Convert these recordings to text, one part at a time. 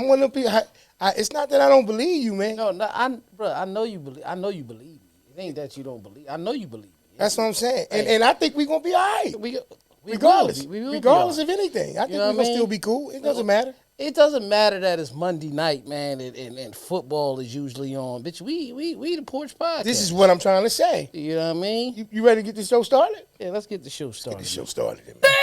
one of them people. It's not that I don't believe you, man. No, I know you believe. I know you believe me. It ain't that you don't believe. I know you believe me. That's what I'm saying. And I think we're gonna be all right. Regardless of anything, I think we're gonna still be cool. It doesn't matter. It doesn't matter that it's Monday night, man, and football is usually on. Bitch, we the Porch Podcast. This is what I'm trying to say. You know what I mean? You ready to get the show started? Yeah, let's get the show started. Get the show started, man. Baseline.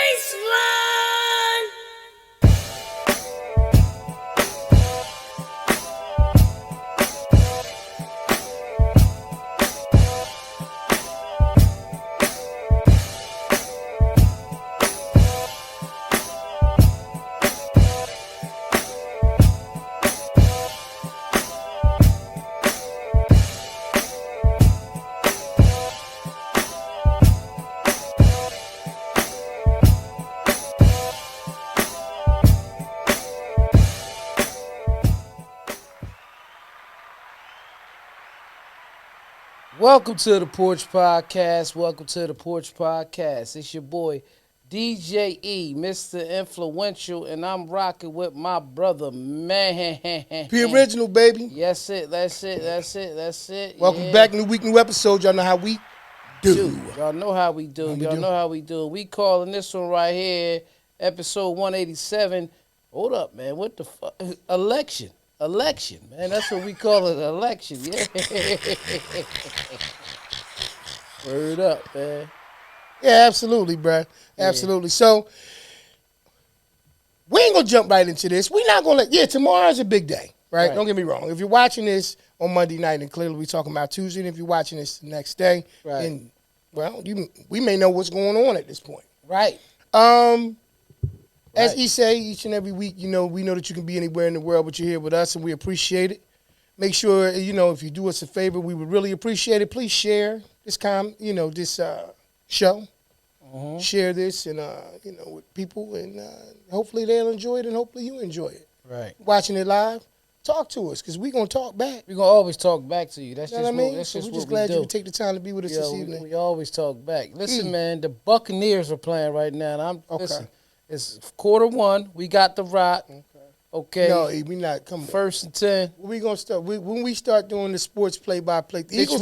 Welcome to the Porch Podcast. Welcome to the Porch Podcast. It's your boy, DJ E, Mr. Influential, and I'm rocking with my brother, man. The original, baby. Yes, that's it. Welcome back, new week, new episode. Y'all know how we do. Y'all know how we do. Know how we do. We calling this one right here, episode 187. Hold up, man. What the fuck? Election, man. That's what we call it, election. Yeah. Word up, man. Yeah, absolutely, bro. Absolutely. So, we ain't going to jump right into this. We're not going to tomorrow's a big day, right? Don't get me wrong. If you're watching this on Monday night, and clearly we're talking about Tuesday, and if you're watching this the next day, then, well, we may know what's going on at this point. Right. As he say, each and every week, we know that you can be anywhere in the world, but you're here with us, and we appreciate it. Make sure, if you do us a favor, we would really appreciate it. Please share this show. Mm-hmm. Share this and with people, and hopefully they'll enjoy it, and hopefully you enjoy it. Right. Watching it live, talk to us, because we're going to talk back. We're going to always talk back to you. That's just what I mean. We're just glad you could take the time to be with us this evening. We always talk back. Listen, man, the Buccaneers are playing right now, and listen, it's quarter-one. We got the rock. Okay. No, we not coming. 1st and 10. When we gonna start? When we start doing the sports play-by-play, Eagles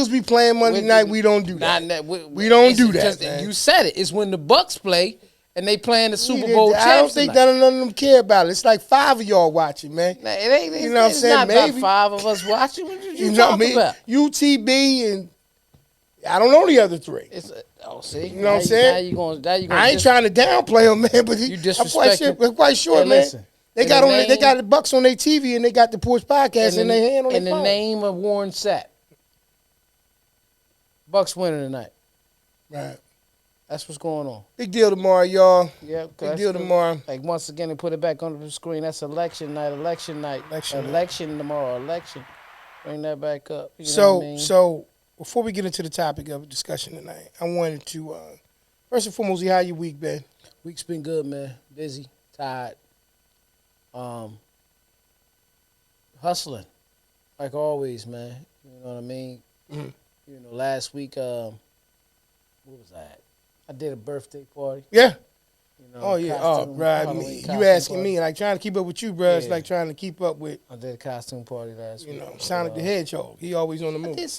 be playing Monday night. We don't do that. We don't do that. Man. You said it. It's when the Bucks play and they playing the Super Bowl champs. I don't think none of them care about it. It's like 5 of y'all watching, man. Nah, it ain't. You know what I'm saying? Not Maybe about 5 of us watching. What you talking about? UTB and I don't know the other 3. See, you know what I'm saying? Now you gonna I ain't trying to downplay them, man, but I'm quite sure, man. They got the Bucks on their TV and they got the Porch Podcast in their hand on their phone. In the name of Warren Sapp, Bucks winning tonight. Right. That's what's going on. Big deal tomorrow, y'all. Yeah, big deal tomorrow. Like once again, they put it back on the screen. That's election night. Election tomorrow. Election. Bring that back up. You know what I mean? So before we get into the topic of discussion tonight, I wanted to first and foremost, how your week been? Week's been good, man. Busy, tired. Hustling, like always, man. You know what I mean? Mm-hmm. Last week, what was that? I did a birthday party. Yeah. Halloween you asking me, like trying to keep up with you, bro. Yeah. It's like trying to keep up with. I did a costume party last week. Sonic the Hedgehog. He always on the move. I did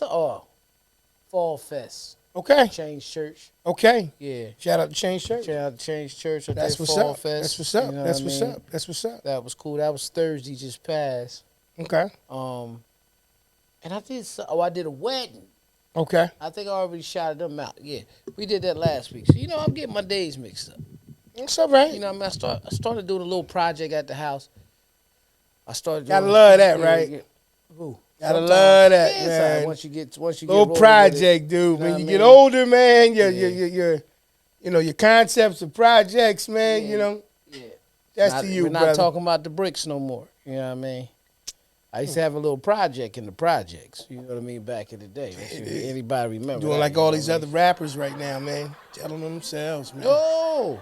Fall Fest. Okay. Change Church. Okay. Yeah. Shout out to Change Church. Shout out to Change Church. That's what's up. That's what's up. That's what's up. That's what's up. That was cool. That was Thursday just passed. Okay. And I did a wedding. Okay. I think I already shouted them out. Yeah. We did that last week. So, I'm getting my days mixed up. It's all right. I started doing a little project at the house. Gotta love that, right? Who? Gotta love that, man. Once you get little project, dude. When you get older, man, your concepts of projects, man. Yeah. That's to you, we're brother. not talking about the bricks no more. You know what I mean? I used to have a little project in the projects. You know what I mean? Back in the day. Anybody remember? Doing like all these other rappers right now, man. Telling themselves, man. No.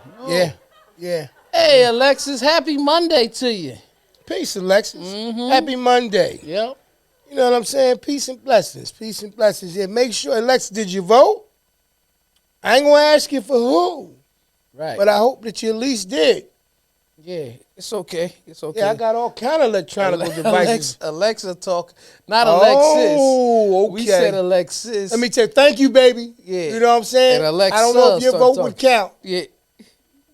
Yeah. Hey, Alexis, happy Monday to you. Peace, Alexis. Mm-hmm. Happy Monday. Yep. You know what I'm saying? Peace and blessings. Peace and blessings. Yeah, make sure, Alexis, did you vote? I ain't going to ask you for who. Right. But I hope that you at least did. Yeah, it's okay. It's okay. Yeah, I got all kind of electronic devices. Alexa talk, not Alexis. Oh, okay. We said Alexis. Let me tell you, thank you, baby. Yeah. You know what I'm saying? And Alexa I don't know if your vote would count. Yeah.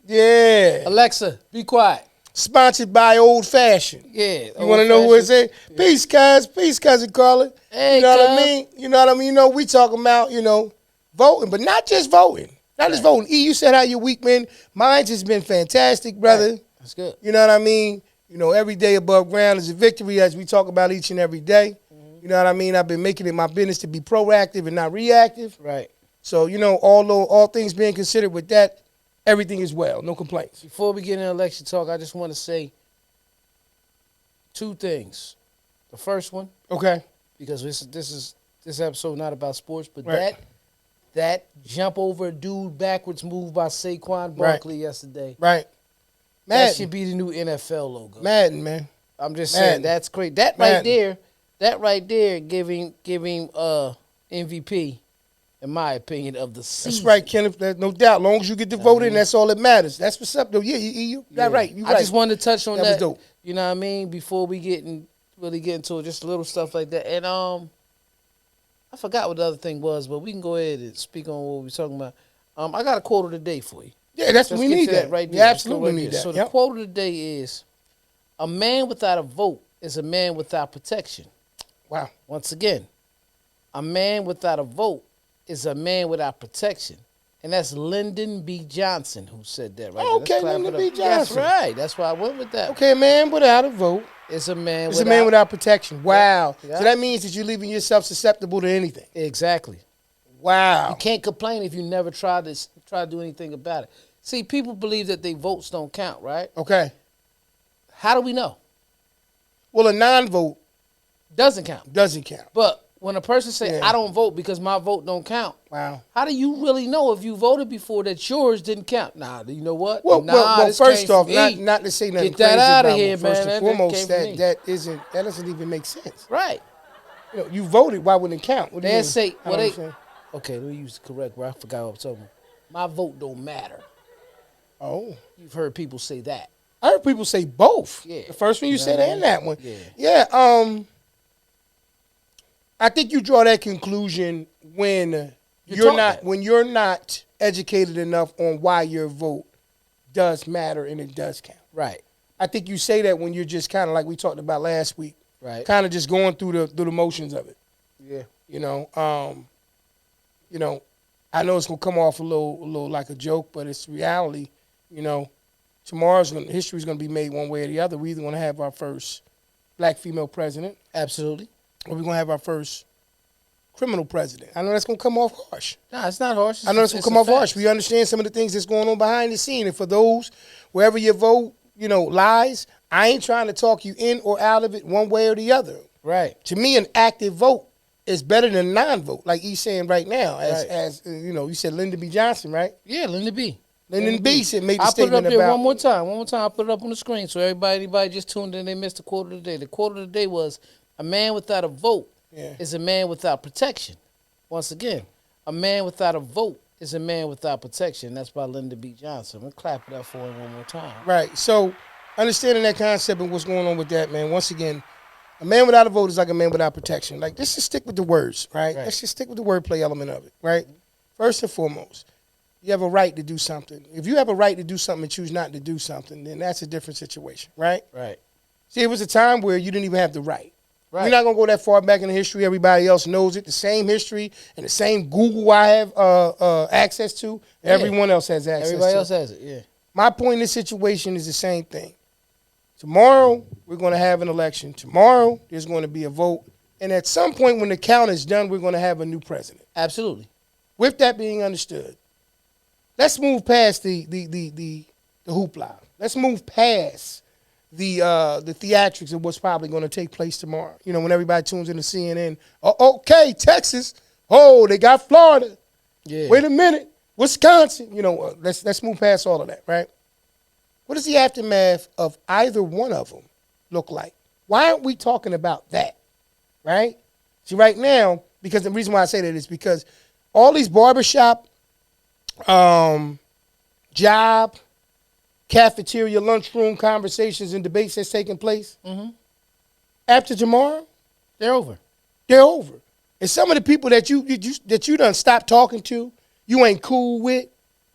Yeah. Alexa, be quiet. Sponsored by Old Fashioned. Yeah. You want to know who it is? Yeah. Peace, cousin Carla. Hey, you know what I mean? You know what I mean? You know, we talking about, voting, but not just voting. Not just voting. E, you said how your week been. Mine's just been fantastic, brother. Right. That's good. You know what I mean? Every day above ground is a victory, as we talk about each and every day. Mm-hmm. You know what I mean? I've been making it my business to be proactive and not reactive. Right. So, all things being considered with that, everything is well. No complaints. Before we get into election talk, I just want to say two things. The first one. Okay. Because this episode not about sports, but right. that jump over a dude backwards move by Saquon Barkley yesterday. Right. Madden. That should be the new NFL logo. Madden, man. I'm just saying, that's great. That right there, giving MVP, in my opinion, of the season. That's right, Kenneth. There's no doubt. As long as you get the vote in, that's all that matters. That's what's up, though. Yeah, you right. You right. I just wanted to touch on that. Was dope. You know what I mean? Before we really get into it, just little stuff like that. And I forgot what the other thing was, but we can go ahead and speak on what we're talking about. I got a quote of the day for you. Yeah, that's what we need. That right there. Yeah, absolutely need that. So the quote of the day is, "A man without a vote is a man without protection." Wow. Once again, a man without a vote is a man without protection. And that's Lyndon B. Johnson who said that right there. Okay, Lyndon B. Johnson. That's right. That's why I went with that. Okay, a man without a vote is a man without protection. Wow. Yeah. So that means that you're leaving yourself susceptible to anything. Exactly. Wow. You can't complain if you never try to do anything about it. See, people believe that their votes don't count, right? Okay. How do we know? Well, a non-vote doesn't count. Doesn't count. But when a person say, I don't vote because my vote don't count. Wow. How do you really know if you voted before that yours didn't count? Nah, you know what? Well, first off, not to say nothing Get that out of here, man. First and foremost, that doesn't even make sense. Right. You voted, why wouldn't it count? What do you say, okay, let me use the correct word. I forgot what I'm talking about. My vote don't matter. Oh. You've heard people say that. I heard people say both. Yeah. The first one you said and that one. Yeah. Yeah. I think you draw that conclusion when you're not educated enough on why your vote does matter and it does count. Right. I think you say that when you're just kind of like we talked about last week. Right. Kind of just going through the motions of it. Yeah. I know it's gonna come off a little like a joke, but it's reality. History's gonna be made one way or the other. We're either gonna have our first black female president. Absolutely. Or we're going to have our first criminal president. I know that's going to come off harsh. Nah, it's not harsh. I know it's going to come off harsh. We understand some of the things that's going on behind the scene. And for those, wherever your vote, lies, I ain't trying to talk you in or out of it one way or the other. Right. To me, an active vote is better than a non-vote, like he's saying right now. As you said Lyndon B. Johnson, right? Yeah, Lyndon B. Lyndon B. made the statement about... I'll put it up here one more time. I'll put it up on the screen so anybody just tuned in, they missed the quote of the day. The quote of the day was, "A man without a vote is a man without protection." Once again, a man without a vote is a man without protection. That's by Lyndon B. Johnson. I'm going to clap it up for him one more time. Right. So, understanding that concept and what's going on with that, man, once again, a man without a vote is like a man without protection. Like, let's just stick with the words, right? Let's just stick with the wordplay element of it, right? First and foremost, you have a right to do something. If you have a right to do something and choose not to do something, then that's a different situation, right? Right. See, it was a time where you didn't even have the right. Right. We're not going to go that far back in the history. Everybody else knows it. The same history and the same Google I have access to, everyone else has access to. Everybody else has it, yeah. My point in this situation is the same thing. Tomorrow, we're going to have an election. Tomorrow, there's going to be a vote. And at some point when the count is done, we're going to have a new president. Absolutely. With that being understood, let's move past the hoopla. Let's move past the theatrics of what's probably going to take place tomorrow. When everybody tunes into CNN, okay, Texas. Oh, they got Florida. Yeah. Wait a minute, Wisconsin. Let's move past all of that, right? What does the aftermath of either one of them look like? Why aren't we talking about that, right? See, right now, because the reason why I say that is because all these barbershop, job, cafeteria, lunchroom conversations and debates that's taking place, after tomorrow, they're over. They're over. And some of the people that you done stopped talking to, you ain't cool with,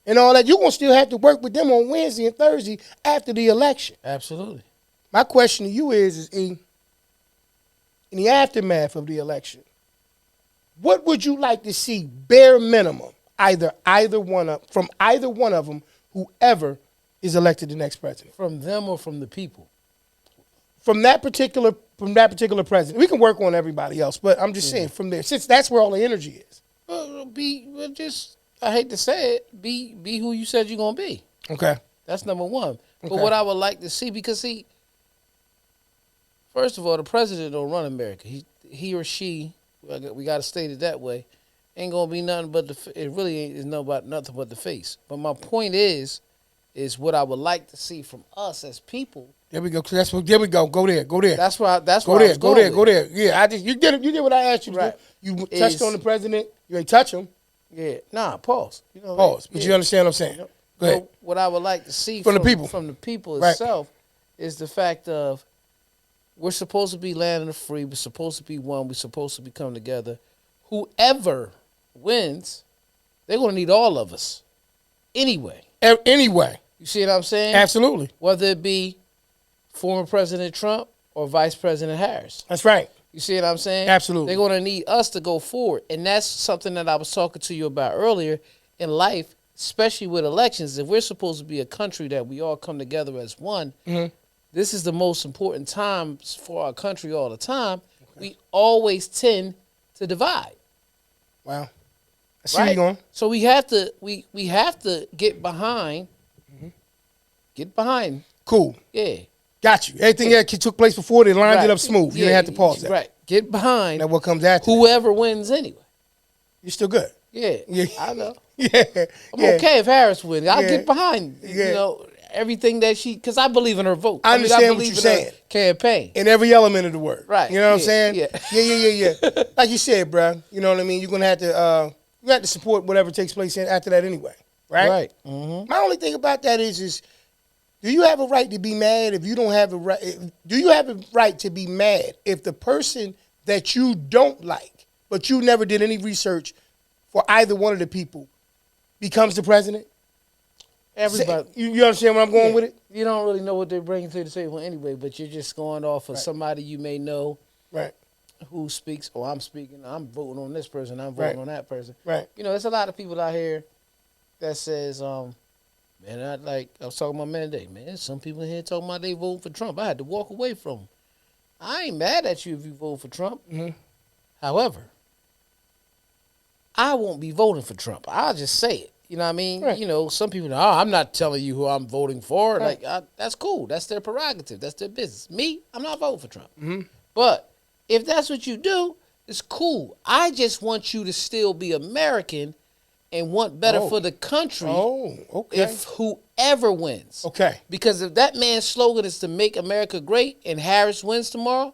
and all that, you're going to still have to work with them on Wednesday and Thursday after the election. Absolutely. My question to you is in the aftermath of the election, what would you like to see bare minimum, either one of them, whoever is elected the next president? From them or from the people? From that particular president. We can work on everybody else, but I'm just saying from there, since that's where all the energy is. I hate to say it, be who you said you're gonna be. Okay. That's number one. Okay. But what I would like to see, because first of all, the president don't run America. He or she, we got to state it that way, ain't gonna be nothing but it really ain't nothing but the face. But my point is what I would like to see from us as people. There we go. There we go. Go there. That's why. Go there. Yeah, you did what I asked you to do. You touched on the president. You ain't touch him. Yeah. Nah. Pause. Pause. But you understand what I'm saying? Go ahead. What I would like to see from the people itself is the fact of we're supposed to be land of the free. We're supposed to be one. We're supposed to be come together. Whoever wins, they're going to need all of us anyway. Anyway. You see what I'm saying? Absolutely. Whether it be former President Trump or Vice President Harris. That's right. You see what I'm saying? Absolutely. They're going to need us to go forward. And that's something that I was talking to you about earlier in life, especially with elections. If we're supposed to be a country that we all come together as one, this is the most important times for our country all the time. Okay. We always tend to divide. Wow. I see where you're going. So we have to get behind. Get behind. Cool. Yeah. Got you. Everything that took place before, they lined it up smooth. You didn't have to pause that. Right. Get behind. Now what comes after whoever wins anyway. You're still good. Yeah. I know. Yeah. I'm okay if Harris wins. I'll get behind, everything that because I believe in her vote. I understand what you're saying. Campaign. In every element of the word. Right. You know what I'm saying? Yeah. Yeah. Like you said, bro. You know what I mean? You're going to have to, you have to support whatever takes place after that anyway. Right? Right. Mm-hmm. My only thing about that is do you have a right to be mad if you don't have a right? Do you have a right to be mad if the person that you don't like, but you never did any research for either one of the people, becomes the president? Everybody. You understand where I'm going with it? You don't really know what they're bringing to the table anyway, but you're just going off of somebody you may know. Right. Who speaks, I'm speaking, I'm voting on this person, I'm voting on that person. Right. There's a lot of people out here that says, man, I was talking to my man today, man, some people in here talking about they voting for Trump. I had to walk away from them. I ain't mad at you if you vote for Trump. Mm-hmm. However, I won't be voting for Trump. I'll just say it. You know what I mean? Right. Some people know, I'm not telling you who I'm voting for. Right. That's cool. That's their prerogative. That's their business. Me, I'm not voting for Trump. Mm-hmm. But if that's what you do, it's cool. I just want you to still be American and want better for the country. Oh, okay. If whoever wins. Okay. Because if that man's slogan is to make America great and Harris wins tomorrow,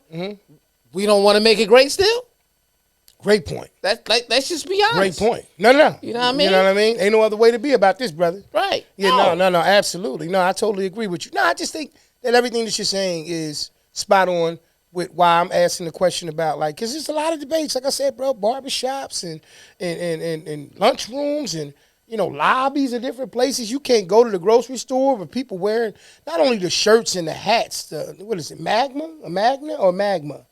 we don't want to make it great still? Great point. Let's just be honest. Great point. No. You know what I mean? You know what I mean? Ain't no other way to be about this, brother. Right. Yeah, no, absolutely. No, I totally agree with you. No, I just think that everything that you're saying is spot on with why I'm asking the question about, because there's a lot of debates, like I said, bro, barbershops and lunchrooms and, lobbies of different places. You can't go to the grocery store with people wearing not only the shirts and the hats, what is it, Magna, Magma,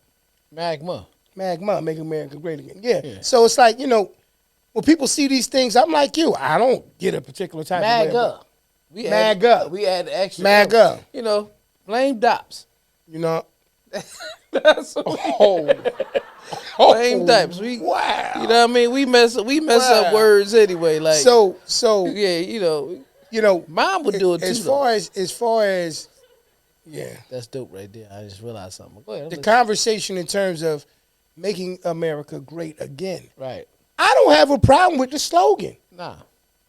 Make America Great Again. Yeah. So it's like, when people see these things, I'm like you. I don't get a particular type of way. MAGA. We add extra. MAGA. Blame Dops. That's blame Dops. Wow. You know what I mean? We mess up words anyway. Like so yeah, mom would do it too. As far as yeah. That's dope right there. I just realized something. Go ahead. The conversation in terms of making America great again. Right. I don't have a problem with the slogan. Nah.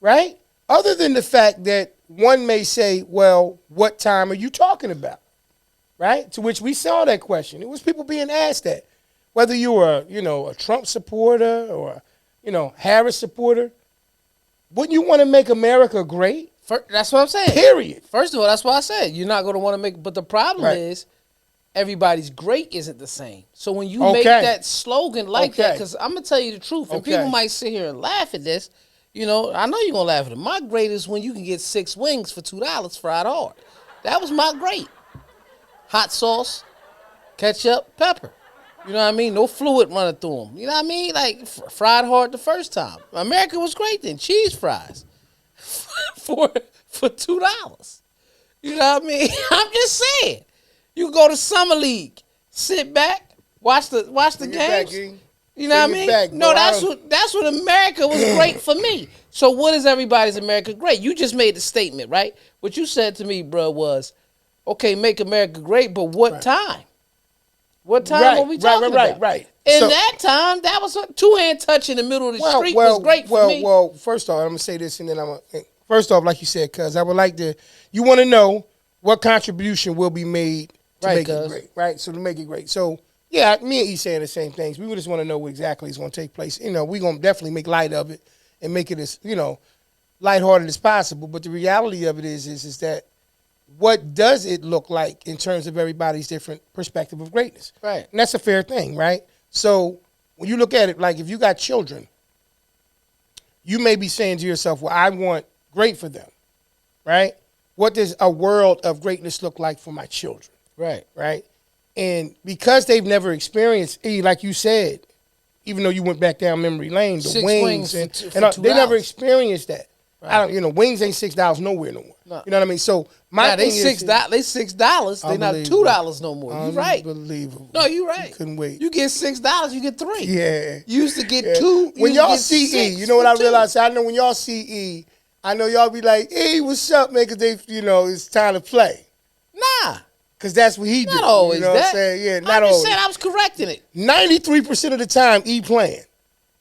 Right? Other than the fact that one may say, well, what time are you talking about? Right? To which we saw that question. It was people being asked that. Whether you were, a Trump supporter or, Harris supporter, wouldn't you want to make America great? That's what I'm saying. Period. First of all, that's why I said you're not going to want to make. But the problem is, everybody's great isn't the same. So when you make that slogan like that, because I'm gonna tell you the truth, and people might sit here and laugh at this. You know, I know you're gonna laugh at it. My great is when you can get 6 wings for $2 fried hard. That was my great. Hot sauce, ketchup, pepper. You know what I mean? No fluid running through them. You know what I mean? Like fried hard the first time. America was great then. Cheese fries for $2. You know what I mean? I'm just saying. You go to Summer League, sit back, watch the games. You know what I mean? No, that's what America was great for me. So what is everybody's America great? You just made the statement, right? What you said to me, bro, was, okay, make America great, but what time? What time are we talking about? Right. In that time, that was a 2-hand touch in the middle of the street was great for me. Well, first off, I'm going to say this, and then first off, like you said, cuz I would like to, you want to know what contribution will be made to make it great, right? So to make it great. So, yeah, me and E saying the same things. We just want to know what exactly is going to take place. You know, we're going to definitely make light of it and make it as, you know, lighthearted as possible. But the reality of it is that what does it look like in terms of everybody's different perspective of greatness? Right. And that's a fair thing, right? So when you look at it, like if you got children, you may be saying to yourself, well, I want great for them, right? What does a world of greatness look like for my children? Right. Right? And because they've never experienced, like you said, even though you went back down memory lane, the 6 wings for they never experienced that. Right. I don't, you know, wings ain't $6 nowhere no more. No. You know what I mean? So my thing they $6. They $6. They not $2 no more. You right? Unbelievable. No, you right. You couldn't wait. You get $6, you get 3. Yeah. You used to get 2. When y'all see E, you know what I realized? I know when y'all see E, I know y'all be like, E, what's up, man? Because they, you know, it's time to play. Nah. Because that's what he do. Not always you know that. what I'm saying? Yeah, not I just always. said I was correcting it. 93% of the time, E playing.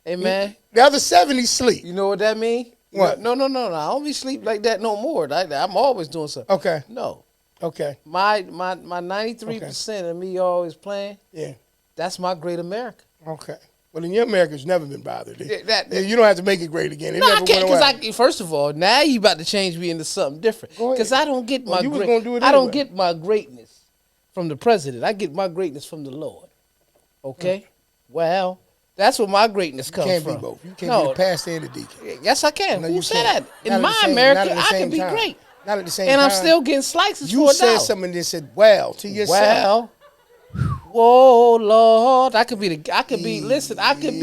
Hey, man. The other 70 sleep. You know what that mean? What? No. I don't be sleep like that no more. I'm always doing something. Okay. No. Okay. My 93% of me always playing. Yeah. That's my great America. Okay. Well, then your America's never been bothered. Yeah, you don't have to make it great again. It no, never I can't went away. because first of all, now you about to change me into something different. Because I don't get my I don't get my greatness from the president. I get my greatness from the Lord. Okay? Well, that's where my greatness comes from. You can't be both. You can't be the pastor and the deacon. Yes, I can. No, Who said that? In my America, I can be great. Not at the same time. And I'm still getting slices for $1. You said something that said, well, to yourself. Well, whoa, Lord. I could be the actual, I could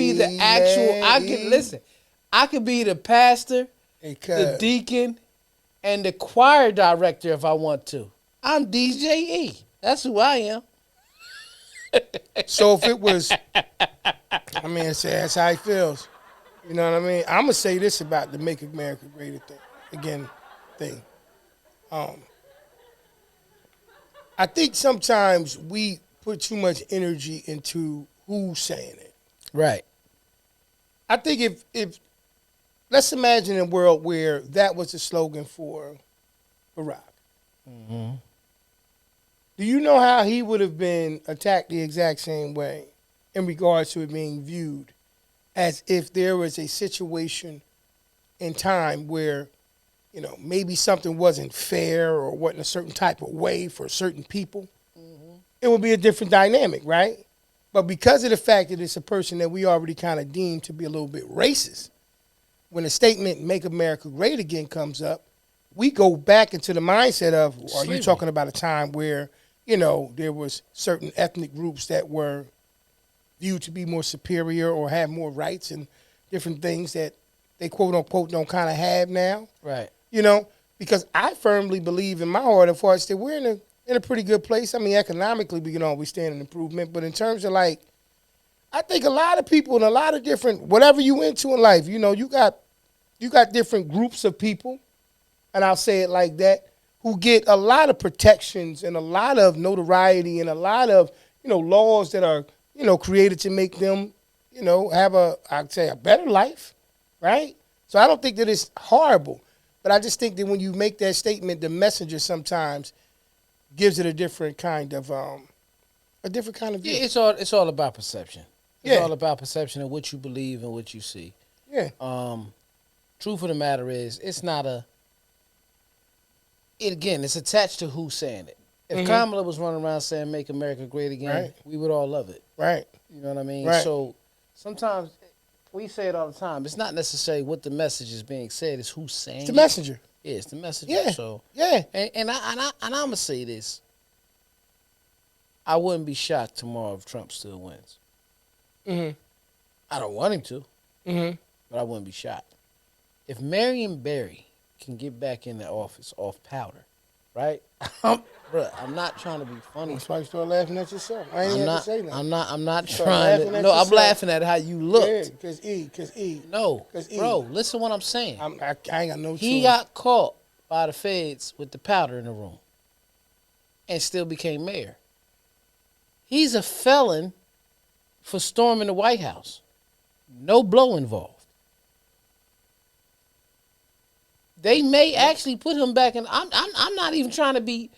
be the pastor, the deacon, and the choir director if I want to. I'm DJ E. That's who I am. So if it was, I mean, that's how he feels. You know what I mean? I'm going to say this about the Make America Great thing. I think sometimes we put too much energy into who's saying it. Right. I think if let's imagine a world where that was the slogan for Barack. Mm-hmm. Do you know how he would have been attacked the exact same way in regards to it being viewed as if there was a situation in time where, you know, maybe something wasn't fair or wasn't a certain type of way for certain people? Mm-hmm. It would be a different dynamic, right? But because of the fact that it's a person that we already kind of deemed to be a little bit racist, when the statement "Make America Great Again" comes up, we go back into the mindset of, are you talking about a time where, you know, there was certain ethnic groups that were viewed to be more superior or have more rights and different things that they quote unquote don't kind of have now? Right. You know, because I firmly believe in my heart of hearts that we're in a pretty good place. I mean, economically we can always stand an improvement, but in terms of like, I think a lot of people in a lot of different, whatever you into in life, you know, you got different groups of people, and I'll say it like that, who get a lot of protections and a lot of notoriety and a lot of, you know, laws that are, you know, created to make them, you know, have I'd say a better life, right? So I don't think that it's horrible, but I just think that when you make that statement, the messenger sometimes gives it a different kind of view. Yeah, it's all about perception. It's all about perception of what you believe and what you see. Yeah. Truth of the matter is, it's not a it's attached to who's saying it. If Kamala was running around saying "Make America Great Again," we would all love it. Right. You know what I mean? Right. So sometimes we say it all the time. It's not necessarily what the message is being said; it's who's saying it's the messenger. Yeah, it's the messenger. Yeah. So yeah. And I'm gonna say this. I wouldn't be shocked tomorrow if Trump still wins. I don't want him to, but I wouldn't be shocked. If Marion Barry can get back in the office off powder, right? Bruh, I'm not trying to be funny. That's why you start laughing at yourself. I ain't even have to say nothing. I'm not trying to. No, I'm laughing at how you looked. Yeah, because E. No, bro, listen what I'm saying. I ain't got no choice. He got caught by the feds with the powder in the room and still became mayor. He's a felon for storming the White House. No blow involved. They may actually put him back in. I'm not even trying to be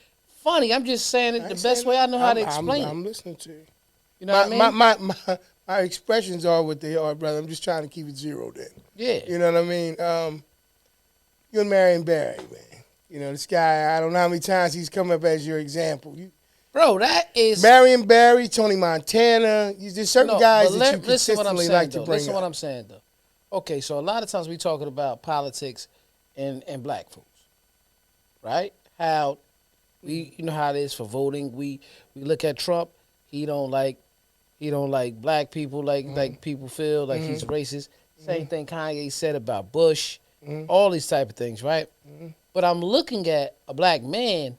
funny. I'm just saying it the best way I know how to explain it. I'm listening to you. You know what I mean? My expressions are what they are, brother. I'm just trying to keep it zero then. Yeah. You know what I mean? You and Marion Barry, man. You know, this guy, I don't know how many times he's come up as your example. Bro, that is... Marion Barry, Tony Montana. There's certain guys that you consistently like to bring Listen what I'm saying, though. Okay, so a lot of times we talking about politics and black folks, right? How you know how it is for voting. We look at Trump. He don't like black people like people feel like he's racist. Same thing Kanye said about Bush. All these type of things, right? But I'm looking at a black man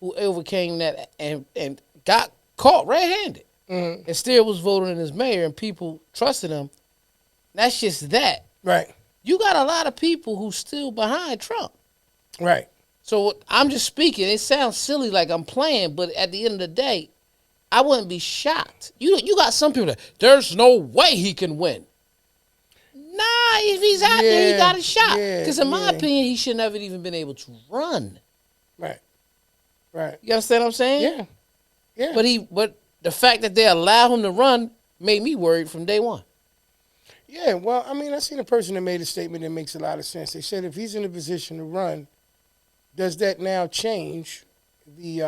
who overcame that and got caught red-handed and still was voting as mayor and people trusted him. That's just that. Right. You got a lot of people who still behind Trump. Right. So I'm just speaking. It sounds silly like I'm playing, but at the end of the day, I wouldn't be shocked. You got some people that, there's no way he can win. Nah, if he's out there, he got a shot. Because in my opinion, he should never even been able to run. Right. Right. You understand what I'm saying? Yeah. Yeah. But the fact that they allow him to run made me worried from day one. Yeah, well, I mean, I seen a person that made a statement that makes a lot of sense. They said if he's in a position to run, does that now change the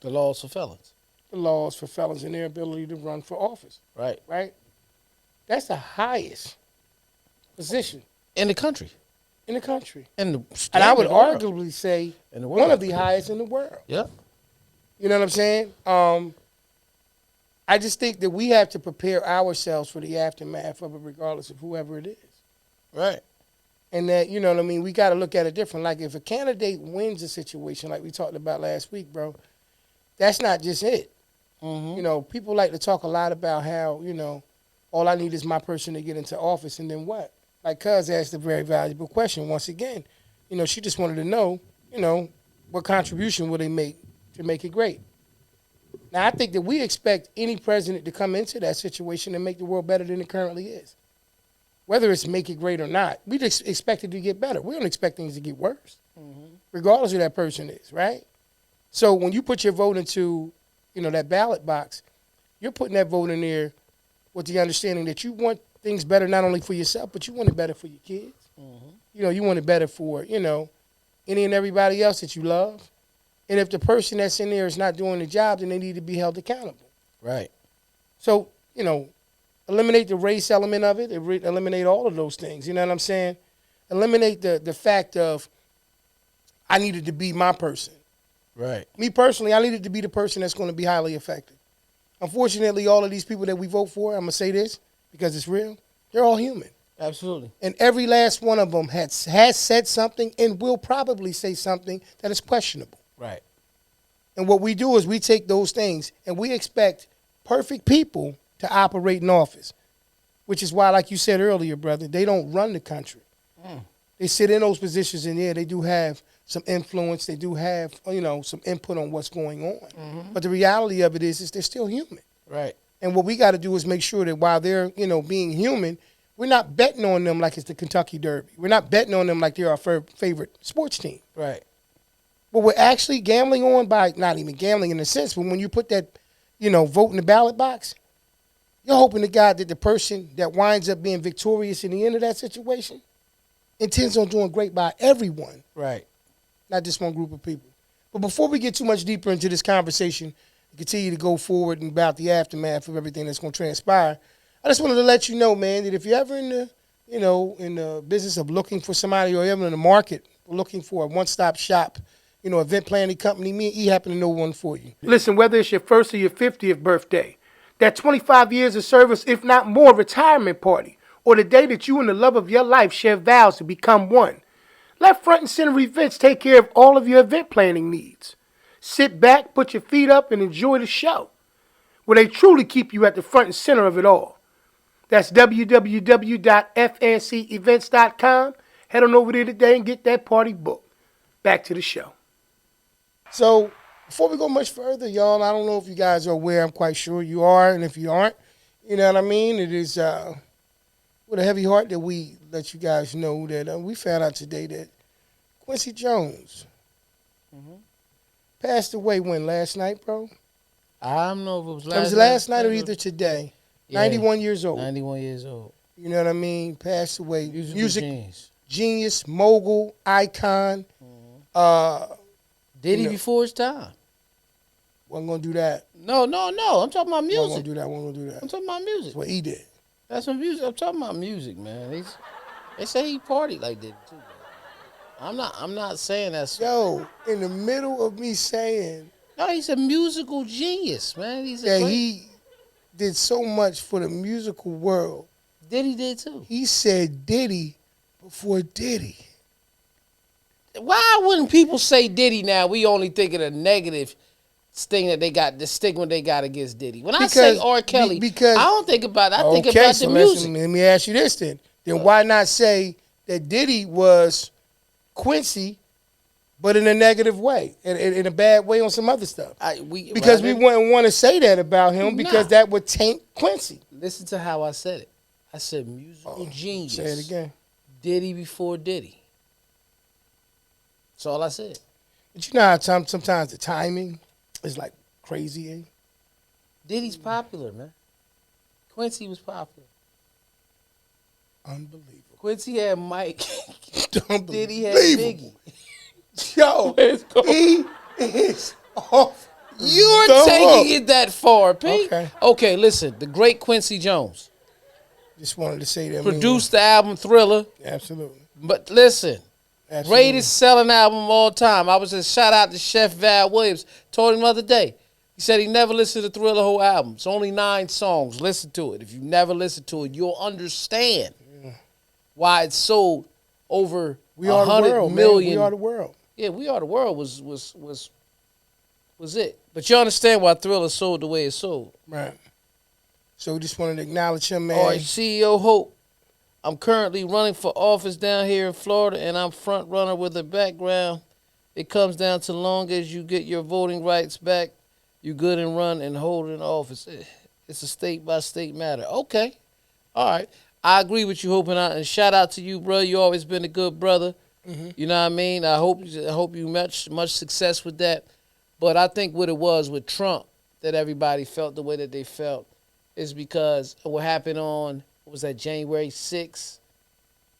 laws for felons? The laws for felons and their ability to run for office. Right. Right? That's the highest position. In the country. In the country. And I would arguably say one of the highest in the world. Yeah. You know what I'm saying? I just think that we have to prepare ourselves for the aftermath of it, regardless of whoever it is. Right. And that, you know what I mean, we got to look at it different. Like if a candidate wins a situation like we talked about last week, bro, that's not just it. You know, people like to talk a lot about how, you know, all I need is my person to get into office and then what? Like Cuz asked a very valuable question once again. You know, she just wanted to know, you know, what contribution will they make to make it great? Now, I think that we expect any president to come into that situation and make the world better than it currently is. Whether it's make it great or not, we just expect it to get better. We don't expect things to get worse, regardless of who that person is, right? So when you put your vote into, you know, that ballot box, you're putting that vote in there with the understanding that you want things better not only for yourself, but you want it better for your kids. You know, you want it better for, you know, any and everybody else that you love. And if the person that's in there is not doing the job, then they need to be held accountable. Right. So, you know, eliminate the race element of it. Eliminate all of those things. You know what I'm saying? Eliminate the fact of I needed to be my person. Right. Me personally, I needed to be the person that's going to be highly effective. Unfortunately, all of these people that we vote for, I'm going to say this because it's real, they're all human. Absolutely. And every last one of them has said something and will probably say something that is questionable. Right. And what we do is we take those things and we expect perfect people to operate in office, which is why, like you said earlier, brother, they don't run the country. They sit in those positions and, yeah, they do have some influence. They do have, you know, some input on what's going on. But the reality of it is they're still human. Right. And what we got to do is make sure that while they're, you know, being human, we're not betting on them like it's the Kentucky Derby. We're not betting on them like they're our favorite sports team. Right. But we're actually gambling on by, not even gambling in a sense, but when you put that, you know, vote in the ballot box, you're hoping to God that the person that winds up being victorious in the end of that situation intends on doing great by everyone. Right. not just one group of people. But before we get too much deeper into this conversation, and continue to go forward and about the aftermath of everything that's going to transpire, I just wanted to let you know, man, that if you're ever in the business of looking for somebody, or ever in the market looking for a one-stop shop, event planning company, me and E happen to know one for you. Listen, whether it's your first or your 50th birthday, that 25 years of service, if not more, retirement party, or the day that you and the love of your life share vows to become one, let Front and Center Events take care of all of your event planning needs. Sit back, put your feet up, and enjoy the show, where they truly keep you at the front and center of it all. That's www.fncevents.com. Head on over there today and get that party booked. Back to the show. So, before we go much further, y'all, I don't know if you guys are aware. I'm quite sure you are, and if you aren't, you know what I mean? It is with a heavy heart that we let you guys know that we found out today that Quincy Jones passed away last night, bro? I don't know if it was last night. It was last night or either today. Yeah, 91 years old. 91 years old. You know what I mean? Passed away. Music genius, mogul, icon. Did he before his time? Wasn't going to do that. No. I'm talking about music. Wasn't going to do that. I'm talking about music. That's what he did. That's what music. I'm talking about music, man. They say he partied like that too. I'm not saying that's. Yo, in the middle of me saying. No, he's a musical genius, man. He did so much for the musical world. Diddy did too. He said Diddy before Diddy. Why wouldn't people say Diddy now? We only think of the negative thing that they got, the stigma they got against Diddy. When I say R. Kelly, because I don't think about it. I think about the music. Let me ask you this then. Then why not say that Diddy was Quincy, but in a negative way, in a bad way on some other stuff? Because we wouldn't want to say that about him because that would taint Quincy. Listen to how I said it. I said musical genius. Say it again. Diddy before Diddy. That's all I said. But you know how sometimes the timing is like crazy, eh? Diddy's popular, man. Quincy was popular. Unbelievable. Quincy had Mike. Diddy had Biggie. Yo, he is off. You're taking it that far, Pete. Okay, listen. The great Quincy Jones. Just wanted to say that. Produced the album Thriller. Absolutely. But listen. Absolutely. Greatest selling album of all time. I was just shout out to Chef Val Williams. Told him the other day. He said he never listened to Thriller whole album. It's only 9 songs. Listen to it. If you never listen to it, you'll understand why it sold over 100 million. We Are the World. Yeah, We Are the World was it. But you understand why Thriller sold the way it sold. Right. So we just wanted to acknowledge him, man. All right, CEO Hope. I'm currently running for office down here in Florida, and I'm front runner with a background. It comes down to long as you get your voting rights back, you good and run and hold in office. It's a state-by-state matter. Okay. All right. I agree with you, Hope, and shout out to you, bro. You always been a good brother. You know what I mean? I hope you much success with that. But I think what it was with Trump that everybody felt the way that they felt is because of what happened on, was that January 6th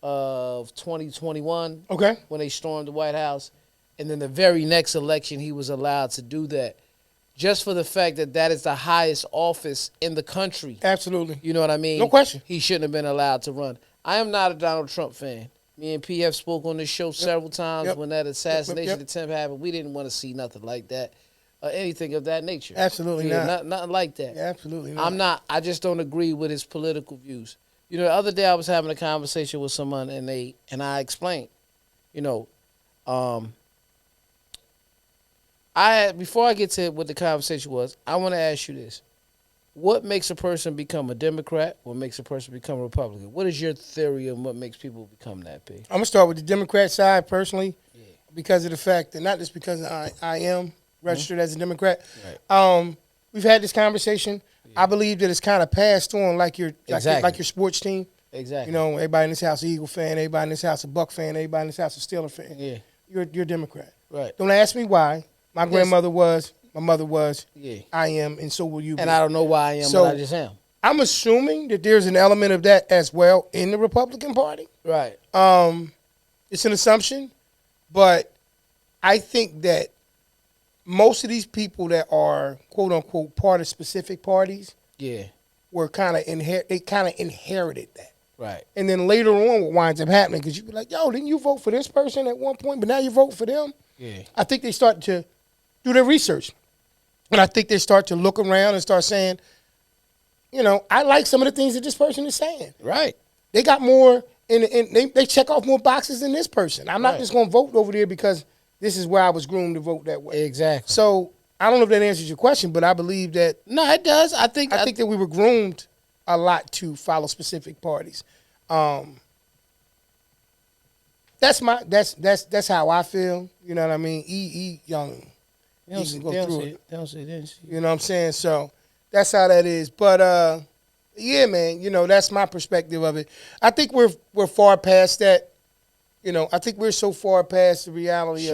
of 2021? Okay. When they stormed the White House. And then the very next election, he was allowed to do that. Just for the fact that is the highest office in the country. Absolutely. You know what I mean? No question. He shouldn't have been allowed to run. I am not a Donald Trump fan. Me and P have spoke on this show several times when that assassination attempt happened. We didn't want to see nothing like that. Anything of that nature. Absolutely not. Nothing like that. Yeah, absolutely not. I just don't agree with his political views. You know, the other day I was having a conversation with someone and I explained, before I get to what the conversation was, I want to ask you this. What makes a person become a Democrat? What makes a person become a Republican? What is your theory on what makes people become that, P? I'm going to start with the Democrat side personally because of the fact that not just because I am registered as a Democrat. Right. We've had this conversation. Yeah. I believe that it's kind of passed on like your sports team. Exactly. Everybody in this house is Eagle fan, everybody in this house is Buck fan, everybody in this house is Steeler fan. Yeah. You're a Democrat. Right. Don't ask me why. My grandmother was, my mother was, I am, and so will you be. And I don't know why I am, but I just am. I'm assuming that there's an element of that as well in the Republican Party. Right. It's an assumption, but I think that most of these people that are quote unquote part of specific parties, were kind of inherited that. Right. And then later on, what winds up happening, because you be like, yo, didn't you vote for this person at one point, but now you vote for them? Yeah. I think they start to do their research. And I think they start to look around and start saying, I like some of the things that this person is saying. Right. They got more, they check off more boxes than this person. I'm not just going to vote over there because this is where I was groomed to vote that way. Exactly. So I don't know if that answers your question, but I believe that. No, it does. I think that we were groomed a lot to follow specific parties. That's how I feel. You know what I mean? Young. They don't say this. You know what I'm saying? So that's how that is. But yeah, man, that's my perspective of it. I think we're far past that. I think we're so far past the reality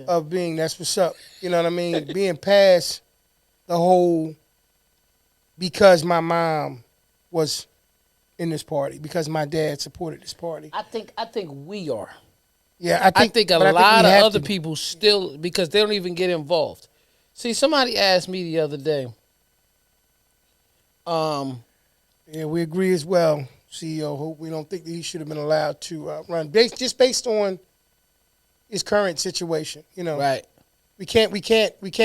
of being, that's what's up. You know what I mean? Being past the whole, because my mom was in this party, because my dad supported this party. I think we are. Yeah, I think a lot of other people still, because they don't even get involved. See, somebody asked me the other day. Yeah, we agree as well, CEO Hope. We don't think that he should have been allowed to run, based on his current situation. Right. We can't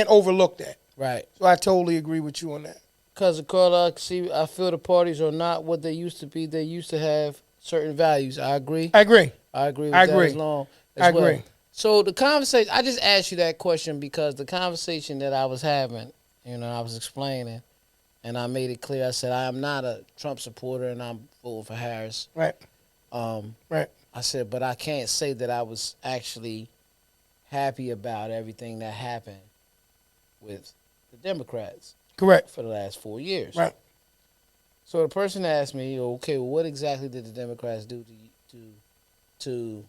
overlook that. Right. So I totally agree with you on that. Because I feel the parties are not what they used to be. They used to have certain values. I agree. I agree. I agree with that as long as well. Agree. So the conversation, I just asked you that question because the conversation that I was having, I was explaining, and I made it clear. I said, I am not a Trump supporter, and I'm voting for Harris. Right. Right. I said, but I can't say that I was actually happy about everything that happened with the Democrats. Correct. For the last 4 years. Right. So the person asked me, okay, well, what exactly did the Democrats do to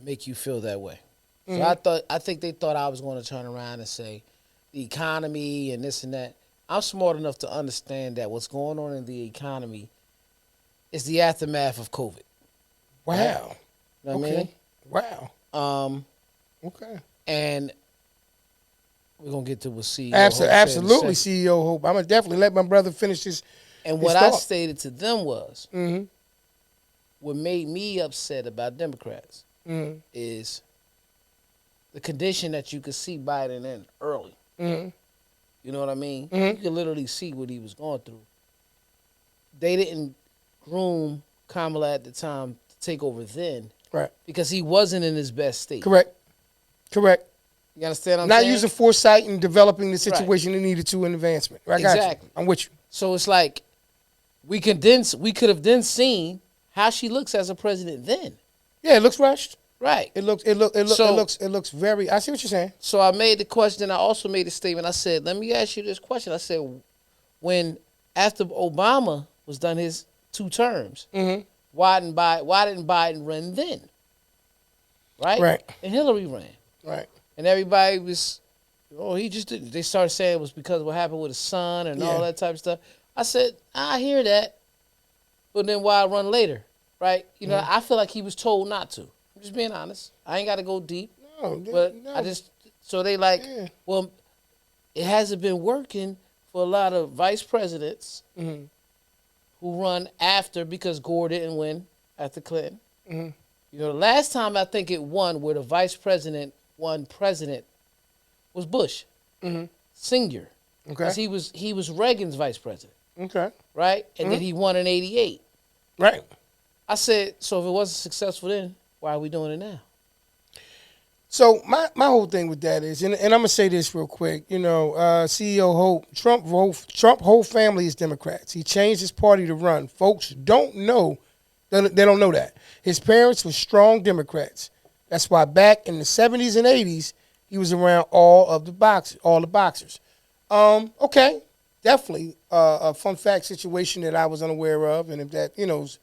make you feel that way? Mm-hmm. So I think they thought I was going to turn around and say the economy and this and that. I'm smart enough to understand that what's going on in the economy is the aftermath of COVID. Wow. Right? You know what I mean? Wow. Okay. And we're going to get to what CEO Absolutely, CEO Hope. I'm going to definitely let my brother finish his And what I stated to them was, what made me upset about Democrats is the condition that you could see Biden in early. You know what I mean? You could literally see what he was going through. They didn't groom Kamala at the time to take over then. Right. Because he wasn't in his best state. Correct. You understand what I'm saying? Not using foresight and developing the situation they needed to in advancement. I got you. I'm with you. So it's like we could have then seen how she looks as a president then. Yeah, it looks rushed. Right. It looks very. I see what you're saying. So I made the question. I also made a statement. I said, let me ask you this question. I said, after Obama was done his 2 terms, why didn't Biden run then? Right. Right. And Hillary ran. Right. And everybody was, he just didn't. They started saying it was because of what happened with his son and all that type of stuff. I said, I hear that, but then why run later, right? I feel like he was told not to. I'm just being honest. I ain't got to go deep. No. So they well, it hasn't been working for a lot of vice presidents who run after, because Gore didn't win after Clinton. The last time I think it won where the vice president won president was Bush Senior. Okay. Because he was Reagan's vice president. Okay. Right? And then he won in 88. Right. I said, so if it wasn't successful then, why are we doing it now? So my whole thing with that is, and I'm gonna say this real quick, CEO Hope, Trump whole family is Democrats. He changed his party to run. Folks don't know, they don't know that. His parents were strong Democrats. That's why back in the 70s and 80s, he was around all the boxers. Okay, definitely a fun fact situation that I was unaware of, and if that, is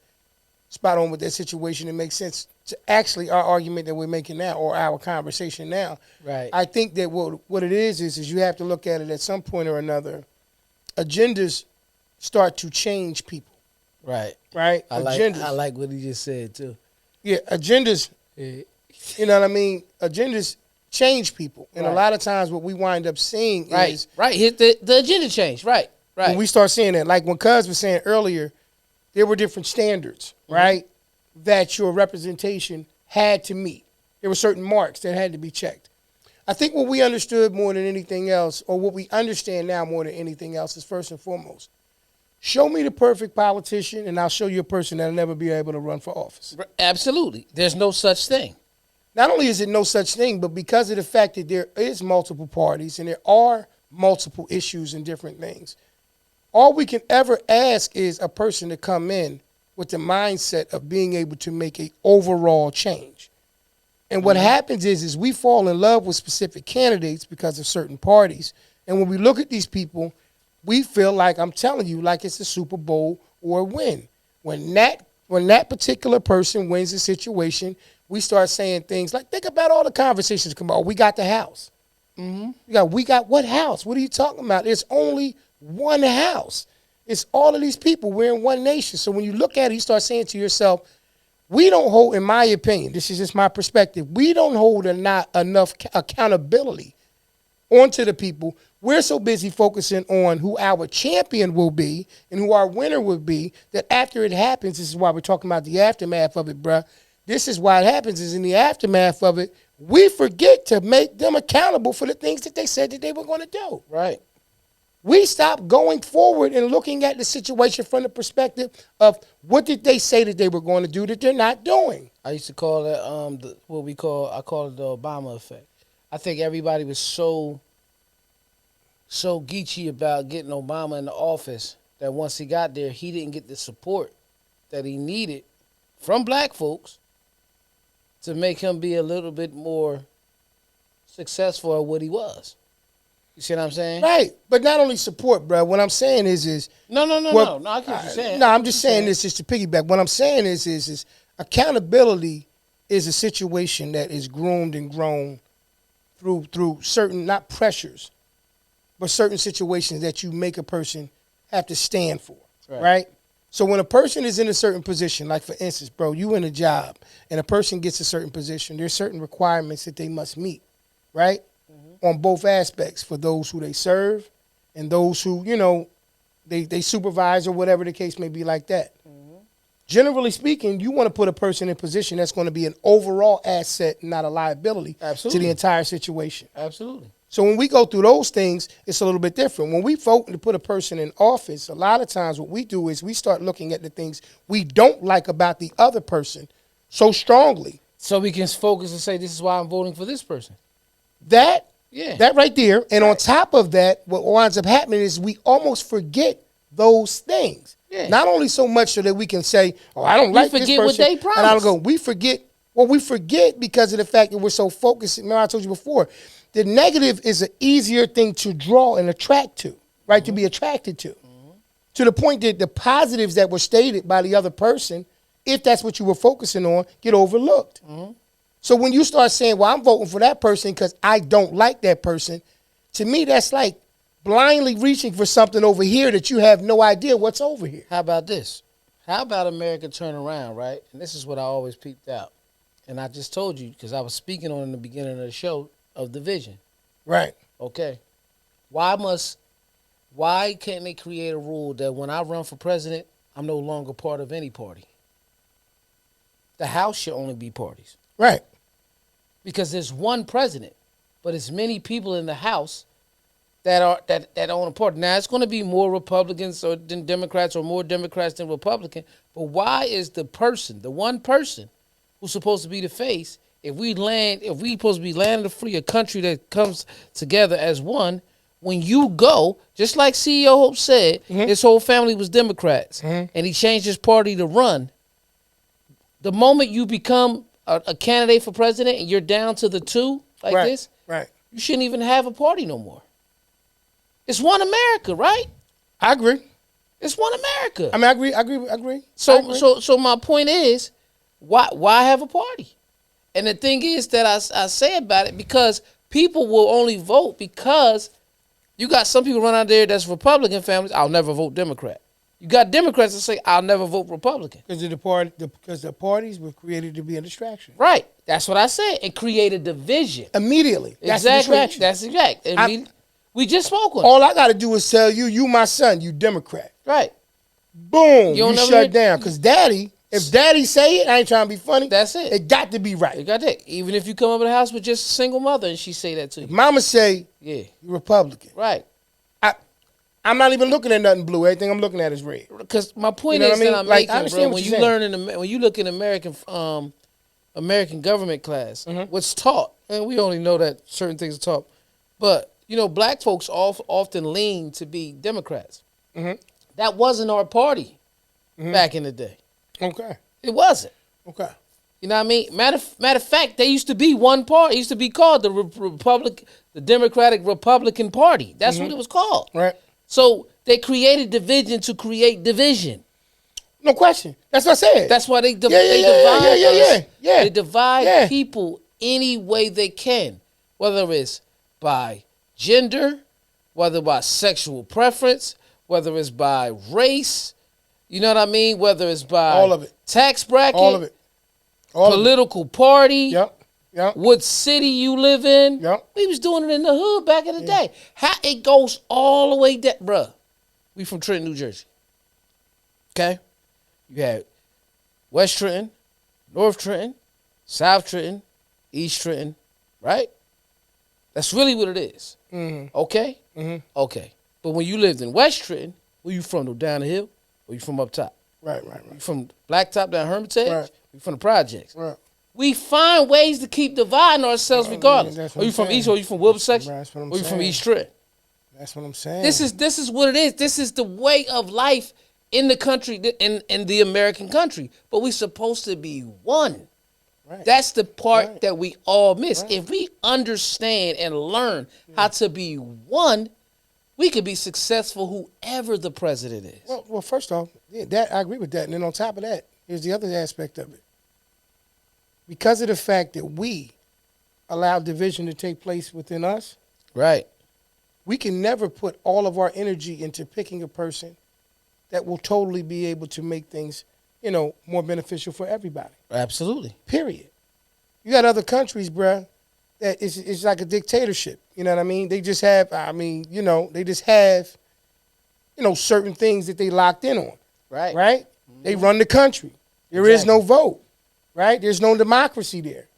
spot on with that situation, it makes sense to actually our argument that we're making now, or our conversation now. Right. I think that what it is you have to look at it at some point or another. Agendas start to change people. Right. Right? I like what he just said, too. Yeah, agendas. You know what I mean? Agendas change people. And a lot of times what we wind up seeing is... Right. The agenda changed. Right. When we start seeing that, like when Cuz was saying earlier, there were different standards, right, that your representation had to meet. There were certain marks that had to be checked. I think what we understood more than anything else, or what we understand now more than anything else, is first and foremost, show me the perfect politician, and I'll show you a person that'll never be able to run for office. Absolutely. There's no such thing. Not only is it no such thing, but because of the fact that there is multiple parties and there are multiple issues and different things, all we can ever ask is a person to come in with the mindset of being able to make an overall change. And what happens is we fall in love with specific candidates because of certain parties. And when we look at these people, we feel like, I'm telling you, like it's a Super Bowl or a win. When that particular person wins the situation, we start saying things like, think about all the conversations come out. We got the house. We got what house? What are you talking about? There's only one house. It's all of these people. We're in one nation. So when you look at it, you start saying to yourself, we don't hold, in my opinion, this is just my perspective, we don't hold enough accountability onto the people. We're so busy focusing on who our champion will be and who our winner will be that after it happens, this is why we're talking about the aftermath of it, bruh. This is why it happens, is in the aftermath of it, we forget to make them accountable for the things that they said that they were going to do. Right. We stop going forward and looking at the situation from the perspective of what did they say that they were going to do that they're not doing. I used to call it I call it the Obama effect. I think everybody was so geeky about getting Obama in the office that once he got there, he didn't get the support that he needed from black folks to make him be a little bit more successful at what he was. You see what I'm saying? Right. But not only support, bro. What I'm saying is No, I get what you're saying. No, I'm just saying this just to piggyback. What I'm saying is accountability is a situation that is groomed and grown through certain, not pressures, but certain situations that you make a person have to stand for, right? So when a person is in a certain position, like for instance, bro, you in a job and a person gets a certain position, there's certain requirements that they must meet, right? On both aspects, for those who they serve and those who, you know, they supervise or whatever the case may be like that. Generally speaking, you want to put a person in a position that's going to be an overall asset, not a liability to the entire situation. Absolutely. So when we go through those things, it's a little bit different. When we vote to put a person in office, a lot of times what we do is we start looking at the things we don't like about the other person so strongly. So we can focus and say, this is why I'm voting for this person. That right there. And on top of that, what winds up happening is we almost forget those things. Yeah. Not only so much so that we can say, oh, I don't like this person. What they promised. And I don't go, we forget because of the fact that we're so focused. Remember I told you before, the negative is an easier thing to draw and attract to, right? To be attracted to. To the point that the positives that were stated by the other person, if that's what you were focusing on, get overlooked. So when you start saying, well, I'm voting for that person because I don't like that person, to me, that's like blindly reaching for something over here that you have no idea what's over here. How about this? How about America turn around, right? And this is what I always peeped out. And I just told you, because I was speaking on in the beginning of the show, of division. Right. Okay. Why can't they create a rule that when I run for president, I'm no longer part of any party? The House should only be parties. Right. Because there's one president, but it's many people in the House that own a party. Now, it's going to be more Republicans than Democrats or more Democrats than Republicans, but why is the one person who's supposed to be the face, if we supposed to be landing free, a country that comes together as one, when you go, just like CEO Hope said, his whole family was Democrats, and he changed his party to run. The moment you become a candidate for president and you're down to the two like this, you shouldn't even have a party no more. It's one America, right? I agree. It's one America. I mean, I agree. So my point is, why have a party? And the thing is that I say about it, because people will only vote because you got some people run out there that's Republican families. I'll never vote Democrat. You got Democrats that say, I'll never vote Republican. Because the parties were created to be a distraction. Right. That's what I said. It created division. Immediately. That's exactly. a distraction. That's exact. We just spoke on it. All I got to do is tell you, you my son, you Democrat. Right. Boom. You shut down. Because if daddy say it, I ain't trying to be funny. That's it. It got to be right. It got that. Even if you come up in the house with just a single mother and she say that to you. Mama say, yeah, you Republican. Right. I'm not even looking at nothing blue. Everything I'm looking at is red. Because my point is that I'm making, bro, when you look in American government class, what's taught, and we only know that certain things are taught, but, black folks often lean to be Democrats. Mm-hmm. That wasn't our party back in the day. Okay. It wasn't. Okay. You know what I mean? Matter of fact, there used to be one party. It used to be called the Democratic Republican Party. That's what it was called. Right. So they created division to create division. No question. That's what I said. That's why they divide us. They divide people any way they can, whether it's by gender, whether by sexual preference, whether it's by race, you know what I mean? Whether it's by all of it, tax bracket, all of it, political party. Yep. What city you live in. Yep. We was doing it in the hood back in the day. How it goes all the way down. Bruh, we from Trenton, New Jersey. Okay? You had West Trenton, North Trenton, South Trenton, East Trenton, right? That's really what it is. Mm-hmm. Okay? Mm-hmm. Okay. But when you lived in West Trenton, where you from? Down the hill? Or you from up top? Right. You from Blacktop down Hermitage? Right. You from the projects? Right. We find ways to keep dividing ourselves regardless. Are you from East or you from Wilbur section? Or you from East Trenton? That's what I'm saying. This is what it is. This is the way of life in the country, in the American country. But we're supposed to be one. Right. That's the part that we all miss. Right. If we understand and learn how to be one, we could be successful whoever the president is. Well, first off, that I agree with that. And then on top of that, here's the other aspect of it. Because of the fact that we allow division to take place within us, right? We can never put all of our energy into picking a person that will totally be able to make things, more beneficial for everybody. Absolutely. Period. You got other countries, bruh, that it's like a dictatorship. You know what I mean? They just have, certain things that they locked in on. Right. Right? Mm-hmm. They run the country. There is no vote. Right? There's no democracy there.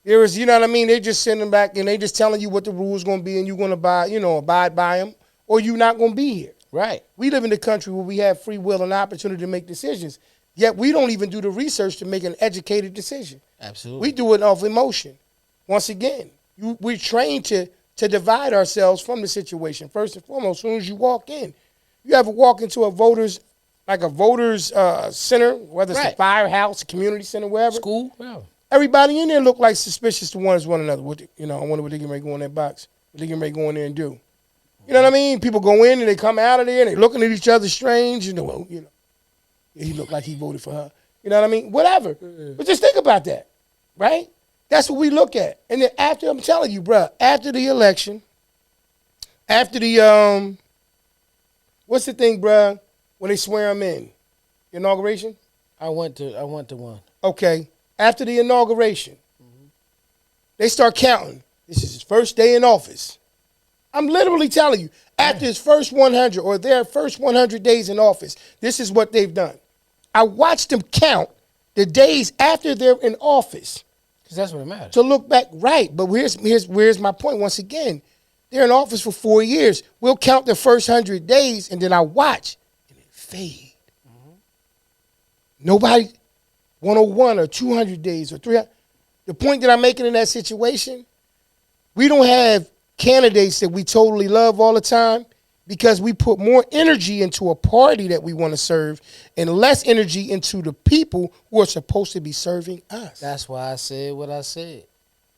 There is, they're just sending back and they just telling you what the rules going to be and you're going to abide by them or you're not going to be here. Right. We live in a country where we have free will and opportunity to make decisions, yet we don't even do the research to make an educated decision. Absolutely. We do it off emotion. Once again, we're trained to divide ourselves from the situation. First and foremost, as soon as you walk in, you ever walk into a voters center, whether it's a firehouse, a community center, wherever. School, yeah. Everybody in there look like suspicious to one another. I wonder what they get ready to go in that box. What they get ready to go in there and do. You know what I mean? People go in and they come out of there and they looking at each other strange. He looked like he voted for her. You know what I mean? Whatever. Mm-hmm. But just think about that, right? That's what we look at. And then after, I'm telling you, bro, after the election, after the, what's the thing, bro, when they swear him in? The inauguration? I went to one. Okay. After the inauguration, they start counting. This is his first day in office. I'm literally telling you, after his first 100 or their first 100 days in office, this is what they've done. I watched them count the days after they're in office. Because that's what it matters. To look back, right. But where's my point once again. They're in office for 4 years. We'll count the first 100 days, and then I watch, and it fade. Mm-hmm. Nobody, 101 or 200 days or 300. The point that I'm making in that situation, we don't have candidates that we totally love all the time because we put more energy into a party that we want to serve and less energy into the people who are supposed to be serving us. That's why I said what I said.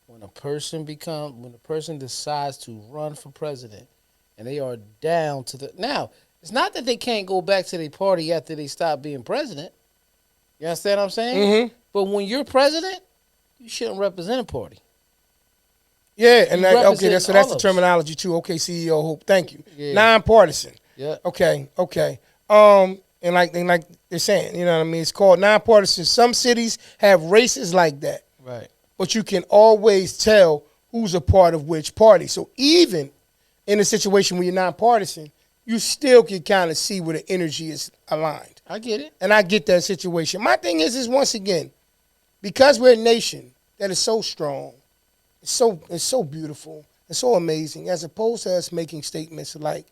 When a person decides to run for president and they are down to the... Now, it's not that they can't go back to their party after they stop being president. You understand what I'm saying? Mm-hmm. But when you're president, you shouldn't represent a party. Yeah, and that's the terminology too. Okay, CEO Hope, thank you. Yeah. Nonpartisan. Yeah. Okay. And like they're saying, you know what I mean? It's called nonpartisan. Some cities have races like that. Right. But you can always tell who's a part of which party. So even in a situation where you're nonpartisan, you still can kind of see where the energy is aligned. I get it. And I get that situation. My thing is once again, because we're a nation that is so strong, it's so beautiful, it's so amazing, as opposed to us making statements like,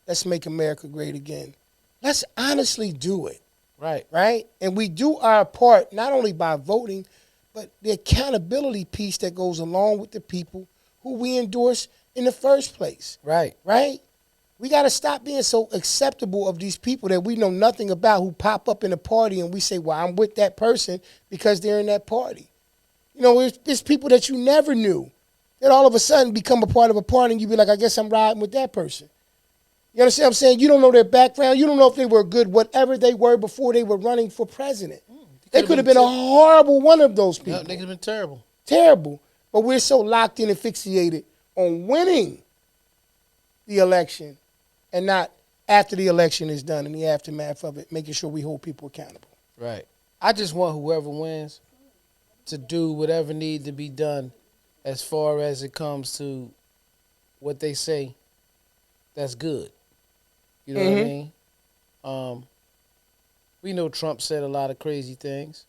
let's make America great again. Let's honestly do it. Right. Right? And we do our part not only by voting, but the accountability piece that goes along with the people who we endorse in the first place. Right. Right? We got to stop being so acceptable of these people that we know nothing about who pop up in a party and we say, well, I'm with that person because they're in that party. You know, there's people that you never knew that all of a sudden become a part of a party and you be like, I guess I'm riding with that person. You understand what I'm saying? You don't know their background. You don't know if they were good, whatever they were before they were running for president. They could have been a horrible one of those people. No, they could have been terrible. Terrible. But we're so locked in and fixated on winning the election and not after the election is done, in the aftermath of it, making sure we hold people accountable. Right. I just want whoever wins to do whatever needs to be done as far as it comes to what they say that's good. You know what I mean? We know Trump said a lot of crazy things,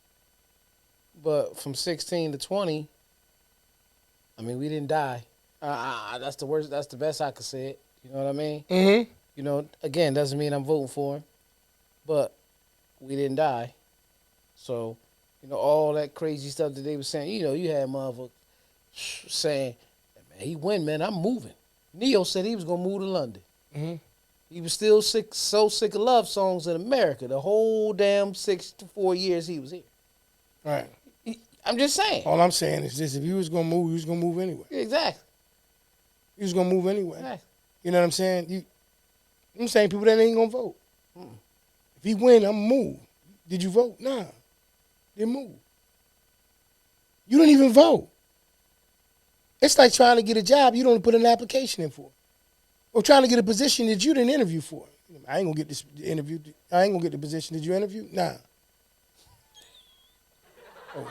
but from 16 to 20, I mean, we didn't die. That's the worst. That's the best I could say it. You know what I mean? Mm-hmm. You know, again, doesn't mean I'm voting for him, but we didn't die. So, you know, all that crazy stuff that they were saying, you know, you had motherfuckers saying, man, he win, man, I'm moving. Neo said he was going to move to London. Mm-hmm. He was still so sick of love songs in America. The whole damn 6 to 4 years he was here. Right. I'm just saying. All I'm saying is this: if he was gonna move, he was gonna move anyway. Exactly. He was gonna move anyway. Exactly. You know what I'm saying? I'm saying people that ain't gonna vote. If he win, I'm move. Did you vote? Nah. Didn't move. You don't even vote. It's like trying to get a job you don't put an application in for, or trying to get a position that you didn't interview for. I ain't gonna get this interview. I ain't gonna get the position. Did you interview? Nah. Oh,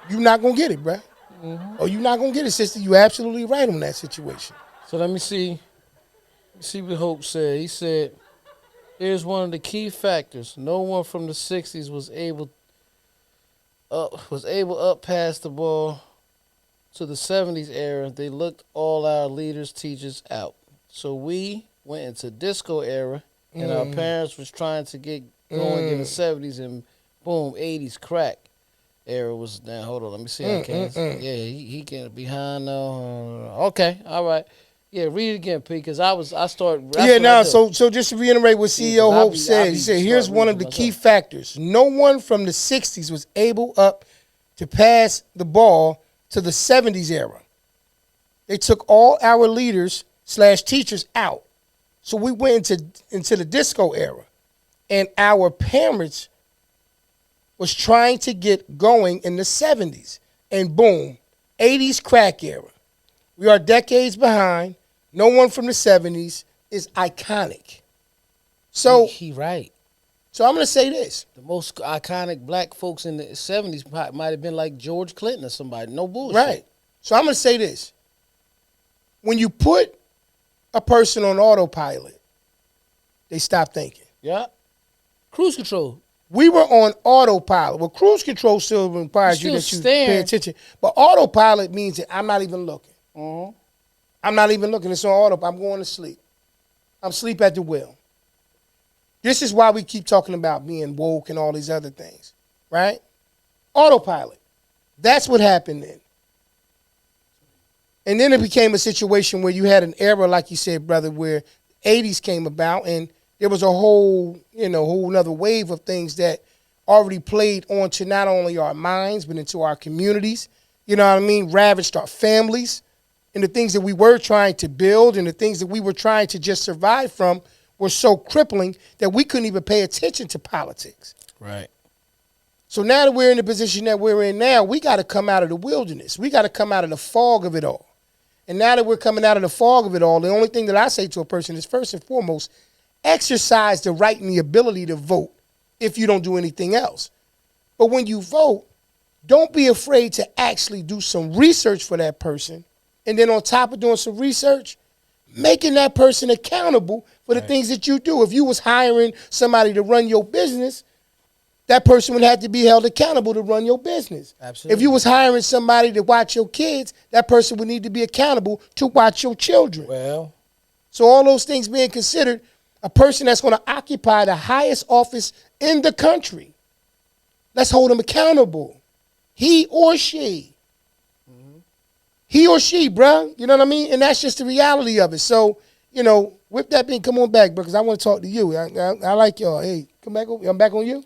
you not gonna get it, bruh. Or you not gonna get it, sister. You absolutely right on that situation. So let me see what Hope said. He said, here's one of the key factors. No one from the 60s was able up past the ball to the 70s era. They looked all our leaders, teachers out. So we went into disco era, and our parents was trying to get going in the 70s, and boom, 80s crack era was down. Hold on, let me see. I can't. Yeah, he getting behind now. Okay, all right. Yeah, read it again, P, because I started. So just to reiterate what CEO Hope said, he said, here's one of the key factors. No one from the 60s was able up to pass the ball to the 70s era. They took all our leaders / teachers out. So we went into the disco era. And our parents was trying to get going in the 70s. And boom, 80s crack era. We are decades behind. No one from the 70s is iconic. So he right. So I'm going to say this. The most iconic black folks in the 70s might have been like George Clinton or somebody. No bullshit. Right. So I'm going to say this. When you put a person on autopilot, they stop thinking. Yeah. Cruise control. We were on autopilot. Well, cruise control still requires you that you pay attention. But autopilot means that I'm not even looking. Mm-hmm. I'm not even looking. It's on autopilot. I'm going to sleep. I'm asleep at the wheel. This is why we keep talking about being woke and all these other things, right? Autopilot. That's what happened then. And then it became a situation where you had an era, like you said, brother, where 80s came about and there was a whole nother wave of things that already played onto not only our minds, but into our communities. You know what I mean? Ravaged our families. And the things that we were trying to build and the things that we were trying to just survive from were so crippling that we couldn't even pay attention to politics. Right. So now that we're in the position that we're in now, we got to come out of the wilderness. We got to come out of the fog of it all. And now that we're coming out of the fog of it all, the only thing that I say to a person is, first and foremost, exercise the right and the ability to vote if you don't do anything else. But when you vote, don't be afraid to actually do some research for that person. And then on top of doing some research, making that person accountable for the things that you do. If you was hiring somebody to run your business, that person would have to be held accountable to run your business. Absolutely. If you was hiring somebody to watch your kids, that person would need to be accountable to watch your children. Well, so all those things being considered, a person that's going to occupy the highest office in the country, let's hold them accountable. He or she. He or she, bruh. You know what I mean? And that's just the reality of it. So, with that being, come on back, bro, because I want to talk to you. I like y'all. Hey, come back over. I'm back on you?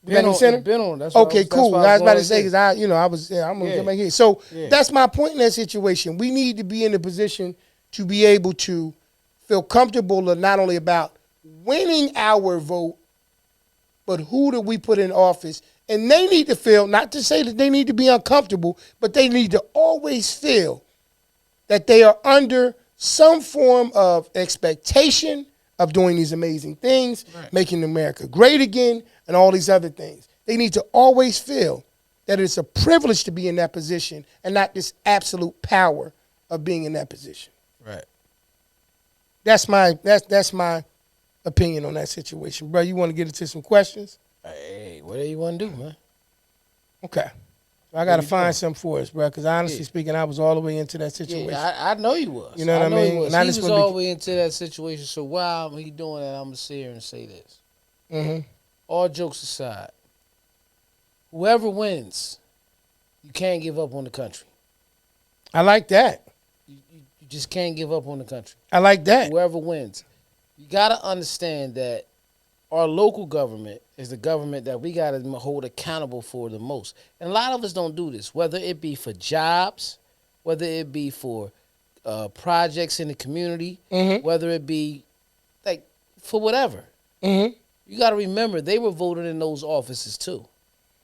Back in the center? Been on. That's okay, cool. I was about to say, because I'm going to come back here. So that's my point in that situation. We need to be in a position to be able to feel comfortable not only about winning our vote, but who do we put in office. And they need to feel, not to say that they need to be uncomfortable, but they need to always feel that they are under some form of expectation of doing these amazing things, making America great again, and all these other things. They need to always feel that it's a privilege to be in that position and not this absolute power of being in that position. Right. That's my opinion on that situation. Bro, you want to get into some questions? Hey, what do you want to do, man? Okay. So I got to find something for us, bro, because honestly speaking, I was all the way into that situation. Yeah, I know you was. You know what I mean? He was all the way into that situation. So while he doing that, I'm going to sit here and say this. Mm-hmm. All jokes aside, whoever wins, you can't give up on the country. I like that. You just can't give up on the country. I like that. Whoever wins. You got to understand that our local government is the government that we got to hold accountable for the most. And a lot of us don't do this, whether it be for jobs, whether it be for projects in the community, whether it be like for whatever. Mm-hmm. You got to remember, they were voted in those offices too.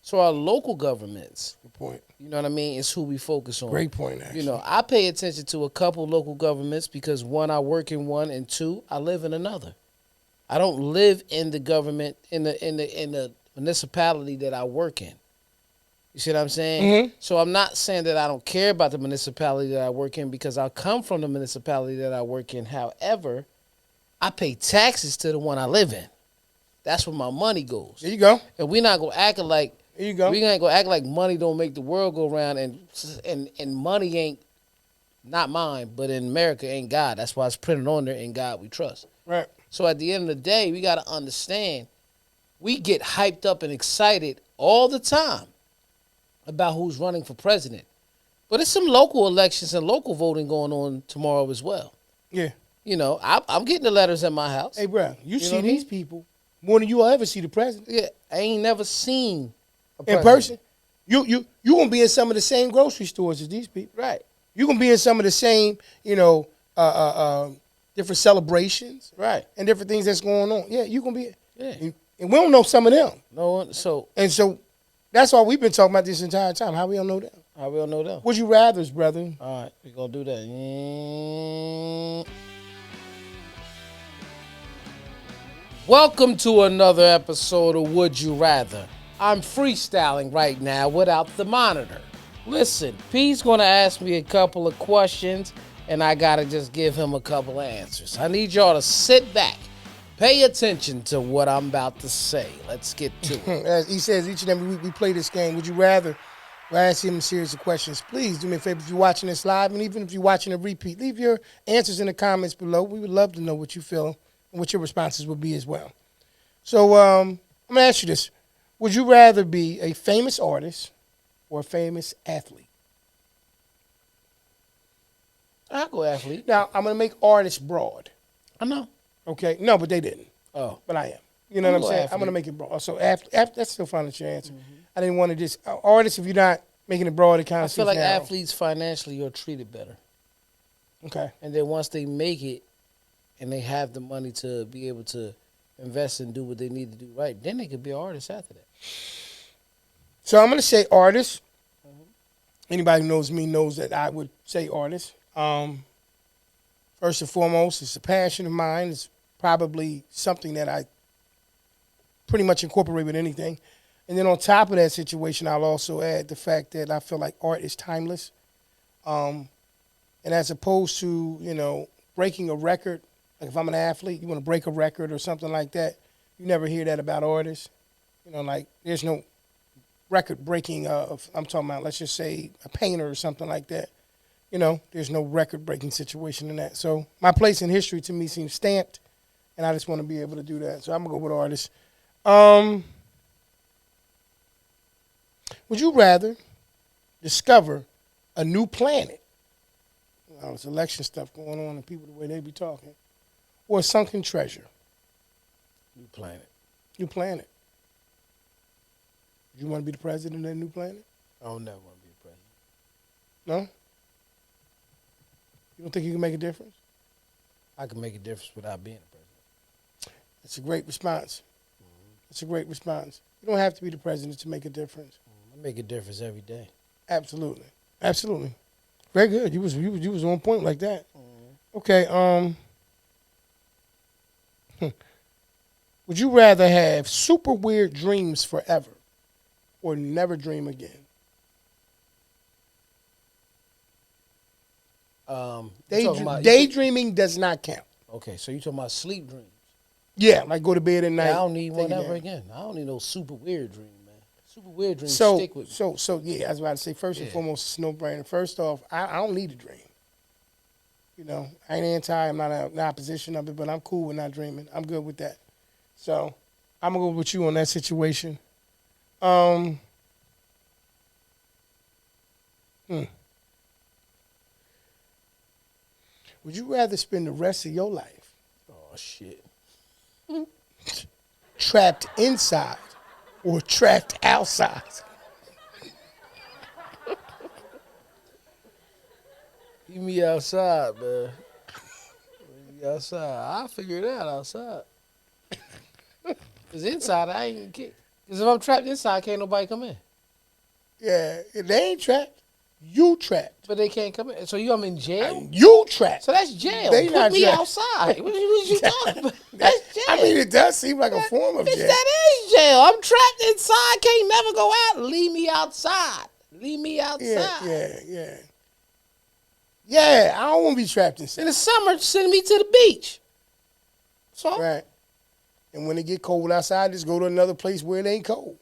So our local governments, Good point. you know what I mean, is who we focus on. Great point, actually. I pay attention to a couple local governments because one, I work in one, and two, I live in another. I don't live in the government in the municipality that I work in. You see what I'm saying? Mm-hmm. So I'm not saying that I don't care about the municipality that I work in because I come from the municipality that I work in. However, I pay taxes to the one I live in. That's where my money goes. There you go. And we're not gonna act like There you go. we ain't gonna act like money don't make the world go round, and money ain't not mine, but in America ain't God. That's why it's printed on there. In God we trust. Right. So at the end of the day, we got to understand, we get hyped up and excited all the time about who's running for president. But there's some local elections and local voting going on tomorrow as well. Yeah. I'm getting the letters at my house. Hey, bro, you see know what I mean? these people more than you'll ever see the president. Yeah, I ain't never seen a In president. person. You gonna be in some of the same grocery stores as these people. Right. You gonna be in some of the same, different celebrations, Right. and different things that's going on. Yeah, you gonna be. Yeah. And we don't know some of them. No one. So So that's why we've been talking about this entire time. How we don't know them? how we don't know them? Would you rather's, brother? All right, we're gonna do that. Welcome to another episode of Would You Rather. I'm freestyling right now without the monitor. Listen, P's gonna ask me a couple of questions, and I gotta just give him a couple of answers. I need y'all to sit back, pay attention to what I'm about to say. Let's get to it. As he says, each and every week we play this game. Would you rather? I ask him a series of questions. Please do me a favor if you're watching this live, and even if you're watching a repeat, leave your answers in the comments below. We would love to know what you feel and what your responses would be as well. So I'm going to ask you this. Would you rather be a famous artist or a famous athlete? I'll go athlete. Now, I'm going to make artist broad. I know. Okay? No, but they didn't. Oh. But I am. You know what I'm saying? Athlete. I'm going to make it broad. So that's still fine with your answer. I didn't want to just, artist, if you're not making it broad, it kind I of feel like athletes financially are treated better. Okay. And then once they make it and they have the money to be able to invest and do what they need to do right, then they could be an artist after that. So I'm going to say artist. Anybody who knows me knows that I would say artist. First and foremost, it's a passion of mine. It's probably something that I pretty much incorporate with anything. And then on top of that situation, I'll also add the fact that I feel like art is timeless. And as opposed to, breaking a record, like if I'm an athlete, you want to break a record or something like that, you never hear that about artists. Like there's no record breaking of, I'm talking about, let's just say a painter or something like that. There's no record breaking situation in that. So my place in history to me seems stamped, and I just want to be able to do that. So I'm going to go with artists. Would you rather discover a new planet? There's election stuff going on and people the way they be talking. Or a sunken treasure? New planet. New planet. You want to be the president of that new planet? I don't never want to be the president. No? You don't think you can make a difference? I can make a difference without being the president. That's a great response. That's a great response. You don't have to be the president to make a difference. I make a difference every day. Absolutely. Absolutely. Very good. You was on point like that. Okay. Would you rather have super weird dreams forever or never dream again? Daydreaming does not count. Okay, so you're talking about sleep dreams. Yeah, like go to bed at night. I don't need one ever again. I don't need no super weird dream, man. Super weird dreams stick with me. So yeah, I was about to say, first and foremost, it's no brainer. First off, I don't need a dream. I ain't anti, I'm not in opposition of it, but I'm cool with not dreaming. I'm good with that. So I'm going to go with you on that situation. Would you rather spend the rest of your life trapped inside or trapped outside? Leave me outside, man. Leave me outside. I'll figure it out outside. Because inside, I ain't get. Because if I'm trapped inside, can't nobody come in. Yeah, if they ain't trapped, you trapped. But they can't come in. So I'm in jail? You trapped. So that's jail. They Put not me trapped. outside. What you talking about? That's jail. I mean, it does seem like a form of jail. That is jail. I'm trapped inside. Can't never go out. Leave me outside. Leave me outside. Yeah, I don't want to be trapped inside. In the summer, send me to the beach. So right. And when it get cold outside, just go to another place where it ain't cold.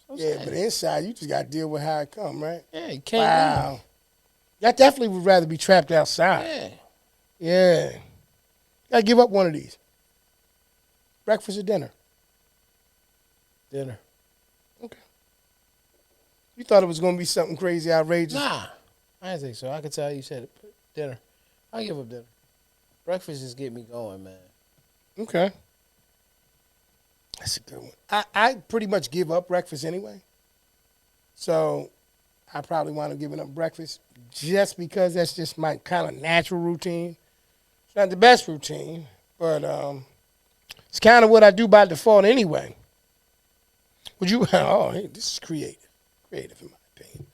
But inside, you just got to deal with how it come, right? Yeah, you can't leave. I definitely would rather be trapped outside. Yeah. Got to give up one of these. Breakfast or dinner? Dinner. Okay. You thought it was going to be something crazy, outrageous? Nah, I didn't think so. I could tell you said it. Dinner. I'll give up dinner. Breakfast just get me going, man. Okay. That's a good one. I pretty much give up breakfast anyway. So I probably wind up giving up breakfast just because that's just my kind of natural routine. It's not the best routine, but it's kind of what I do by default anyway. Would you, this is creative. Creative in my opinion.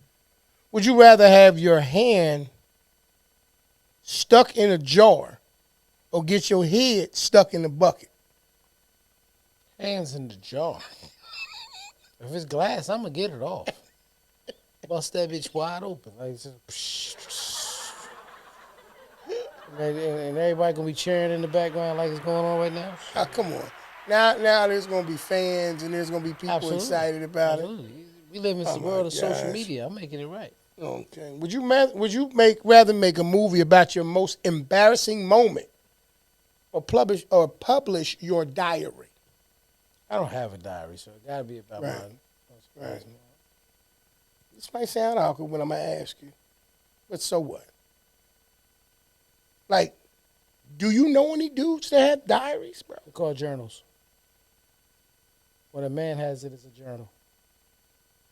Would you rather have your hand stuck in a jar or get your head stuck in the bucket? Hands in the jar. If it's glass, I'm going to get it off. Bust that bitch wide open. Like, and everybody going to be cheering in the background like it's going on right now? Oh, come on. Now there's going to be fans and there's going to be people excited about it. We live in the world of social media. I'm making it right. Okay. Would you rather make a movie about your most embarrassing moment or publish your diary? I don't have a diary, so it got to be about mine. Right. This might sound awkward when I'm going to ask you, but so what? Like, do you know any dudes that have diaries, bro? They're called journals. When a man has it, it's a journal.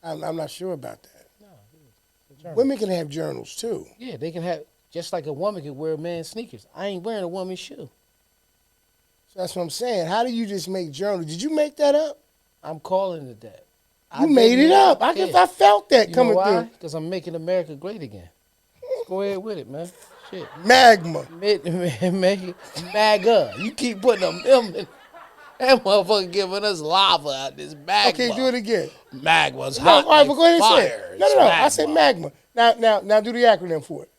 I'm not sure about that. No, it's a journal. Women can have journals, too. Yeah, they can have, just like a woman can wear a man's sneakers. I ain't wearing a woman's shoe. So that's what I'm saying. How do you just make journals? Did you make that up? I'm calling it that. You made it up. I felt that coming through. Because I'm making America great again. Go ahead with it, man. Shit. Magma. Make it MAGA. You keep putting them in. That motherfucker giving us lava out this magma. Okay, do it again. Magma's hot. All right, but go ahead and say fire. it. No. I said magma. Now do the acronym for it.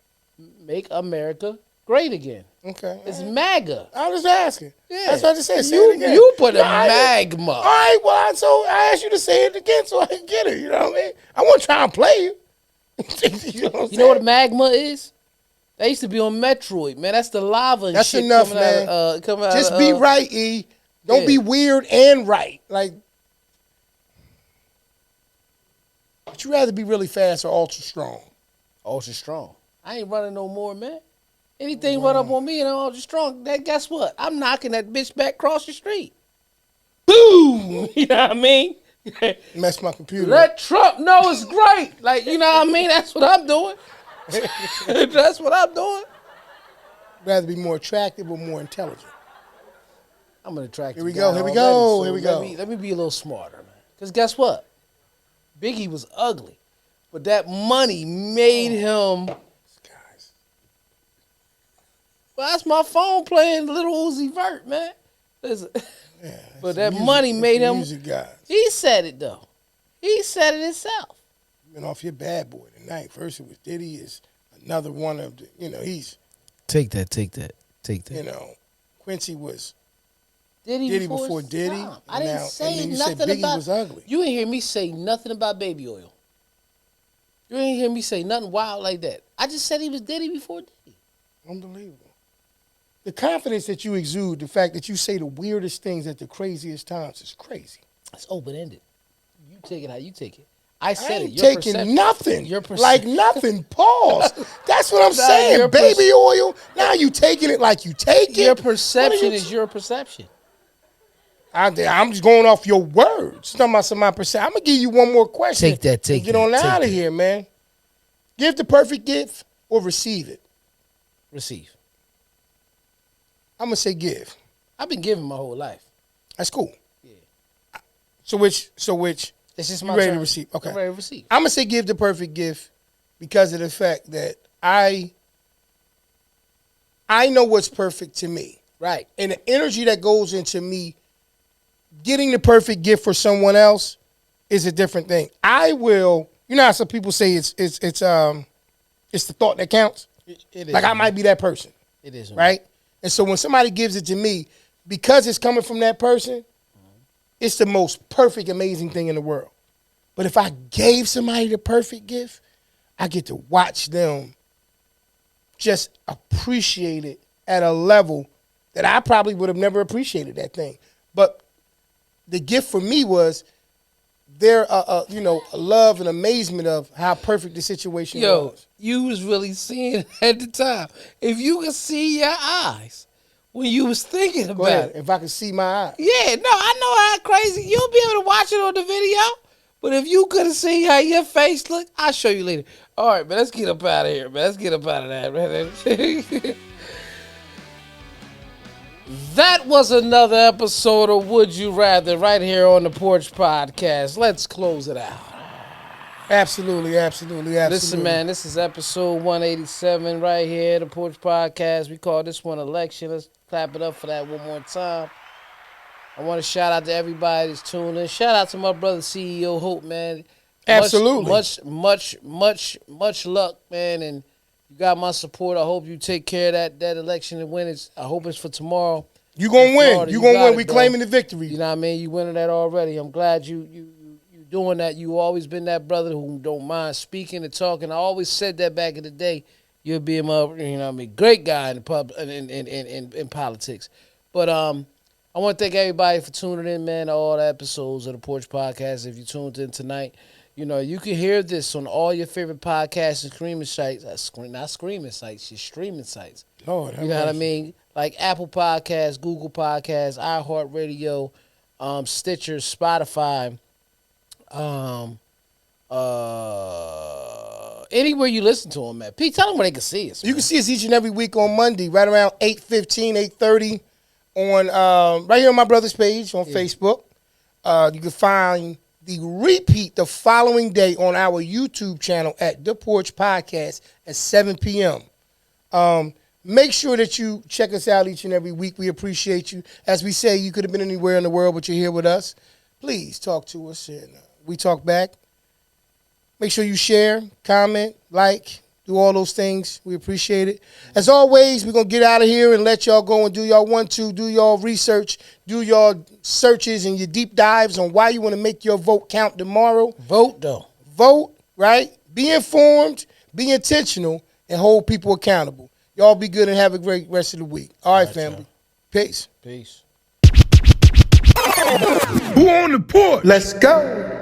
Make America great again. Okay. It's MAGA. I was asking. Yeah. That's what I just said. Say it again. You put a magma. All right, well, so I asked you to say it again so I can get it. You know what I mean? I want to try and play you. You know what a magma is? They used to be on Metroid, man. That's the lava and That's shit enough, coming man. out. Just be right, E. Don't be weird and right. Like, would you rather be really fast or ultra strong? Ultra strong. I ain't running no more, man. Anything run up on me and I'm ultra strong, guess what? I'm knocking that bitch back across the street. Boom! You know what I mean? Mess my computer. Let Trump know it's great. Like, you know what I mean? That's what I'm doing. That's what I'm doing. Rather be more attractive or more intelligent? I'm an attractive Here we guy go. Here we already, go. so Here we go. Let me be a little smarter, man. Because guess what? Biggie was ugly. But that money made him... Guys. Well, that's my phone playing Little Uzi Vert, man. Yeah, but that money made him... Music guys. He said it, though. He said it himself. You went off your bad boy tonight. First it was Diddy. Is another one of the... he's... Take that. Quincy was... Diddy before Diddy. I didn't say you nothing said Biggie about... was ugly. You ain't hear me say nothing about baby oil. You ain't hear me say nothing wild like that. I just said he was Diddy before Diddy. Unbelievable. The confidence that you exude, the fact that you say the weirdest things at the craziest times is crazy. It's open-ended. You take it how you take it. I said I ain't it. Your taking perception. nothing. Your like nothing. Pause. That's what I'm saying. Baby oil. Now you taking it like you take it. Your perception is your perception. I'm just going off your words. Talking about some of my perception. I'm gonna give you one more question. Take that. Get on out of here, man. Give the perfect gift or receive it. Receive. I'm gonna say give. I've been giving my whole life. That's cool. Yeah. So which? It's just you my ready turn. to receive? Okay. I'm ready to receive. I'm gonna say give the perfect gift because of the fact that I know what's perfect to me. Right. And the energy that goes into me getting the perfect gift for someone else is a different thing. I will, how some people say it's the thought that counts. It is. Like I might be that person. It is. Right? And so when somebody gives it to me, because it's coming from that person, it's the most perfect, amazing thing in the world. But if I gave somebody the perfect gift, I get to watch them just appreciate it at a level that I probably would have never appreciated that thing. But the gift for me was their, a love and amazement of how perfect the situation was. You was really seeing it at the time. If you could see your eyes when you was thinking about it. If I could see my eyes. Yeah, no, I know how crazy. You'll be able to watch it on the video. But if you could have seen how your face looked, I'll show you later. All right, man, let's get up out of here, man. Let's get up out of that, man. That was another episode of Would You Rather right here on the Porch Podcast. Let's close it out. Absolutely. Listen, man, this is episode 187 right here, the Porch Podcast. We call this one Election. Let's clap it up for that one more time. I want to shout out to everybody that's tuned in. Shout out to my brother, CEO Hope, man. Absolutely. Much luck, man, and you got my support. I hope you take care of that election and win it. I hope it's for tomorrow. You gonna win. You gonna win. We claiming the victory. You know what I mean? You winning that already. I'm glad you doing that. You always been that brother who don't mind speaking and talking. I always said that back in the day. You'll be a great guy in the pub in politics. But I want to thank everybody for tuning in, man, to all the episodes of the Porch Podcast. If you tuned in tonight, you can hear this on all your favorite podcasts and streaming sites. Not screaming sites, just streaming sites. Lord, you know what I mean? Like Apple Podcasts, Google Podcasts, iHeartRadio, Stitcher, Spotify, anywhere you listen to them, man. Pete, tell them where they can see us. You can see us each and every week on Monday, right around 8:15, 8:30, on right here on my brother's page on Facebook. You can find the repeat the following day on our YouTube channel at The Porch Podcast at 7 p.m. Make sure that you check us out each and every week. We appreciate you. As we say, you could have been anywhere in the world, but you're here with us. Please talk to us, and we talk back. Make sure you share, comment, like, do all those things. We appreciate it. As always, we're going to get out of here and let y'all go and do y'all do y'all research, do y'all searches and your deep dives on why you want to make your vote count tomorrow. Vote, though. Vote, right? Be informed, be intentional, and hold people accountable. Y'all be good and have a great rest of the week. All right, family. Y'all. Peace. Peace. Who on the porch? Let's go.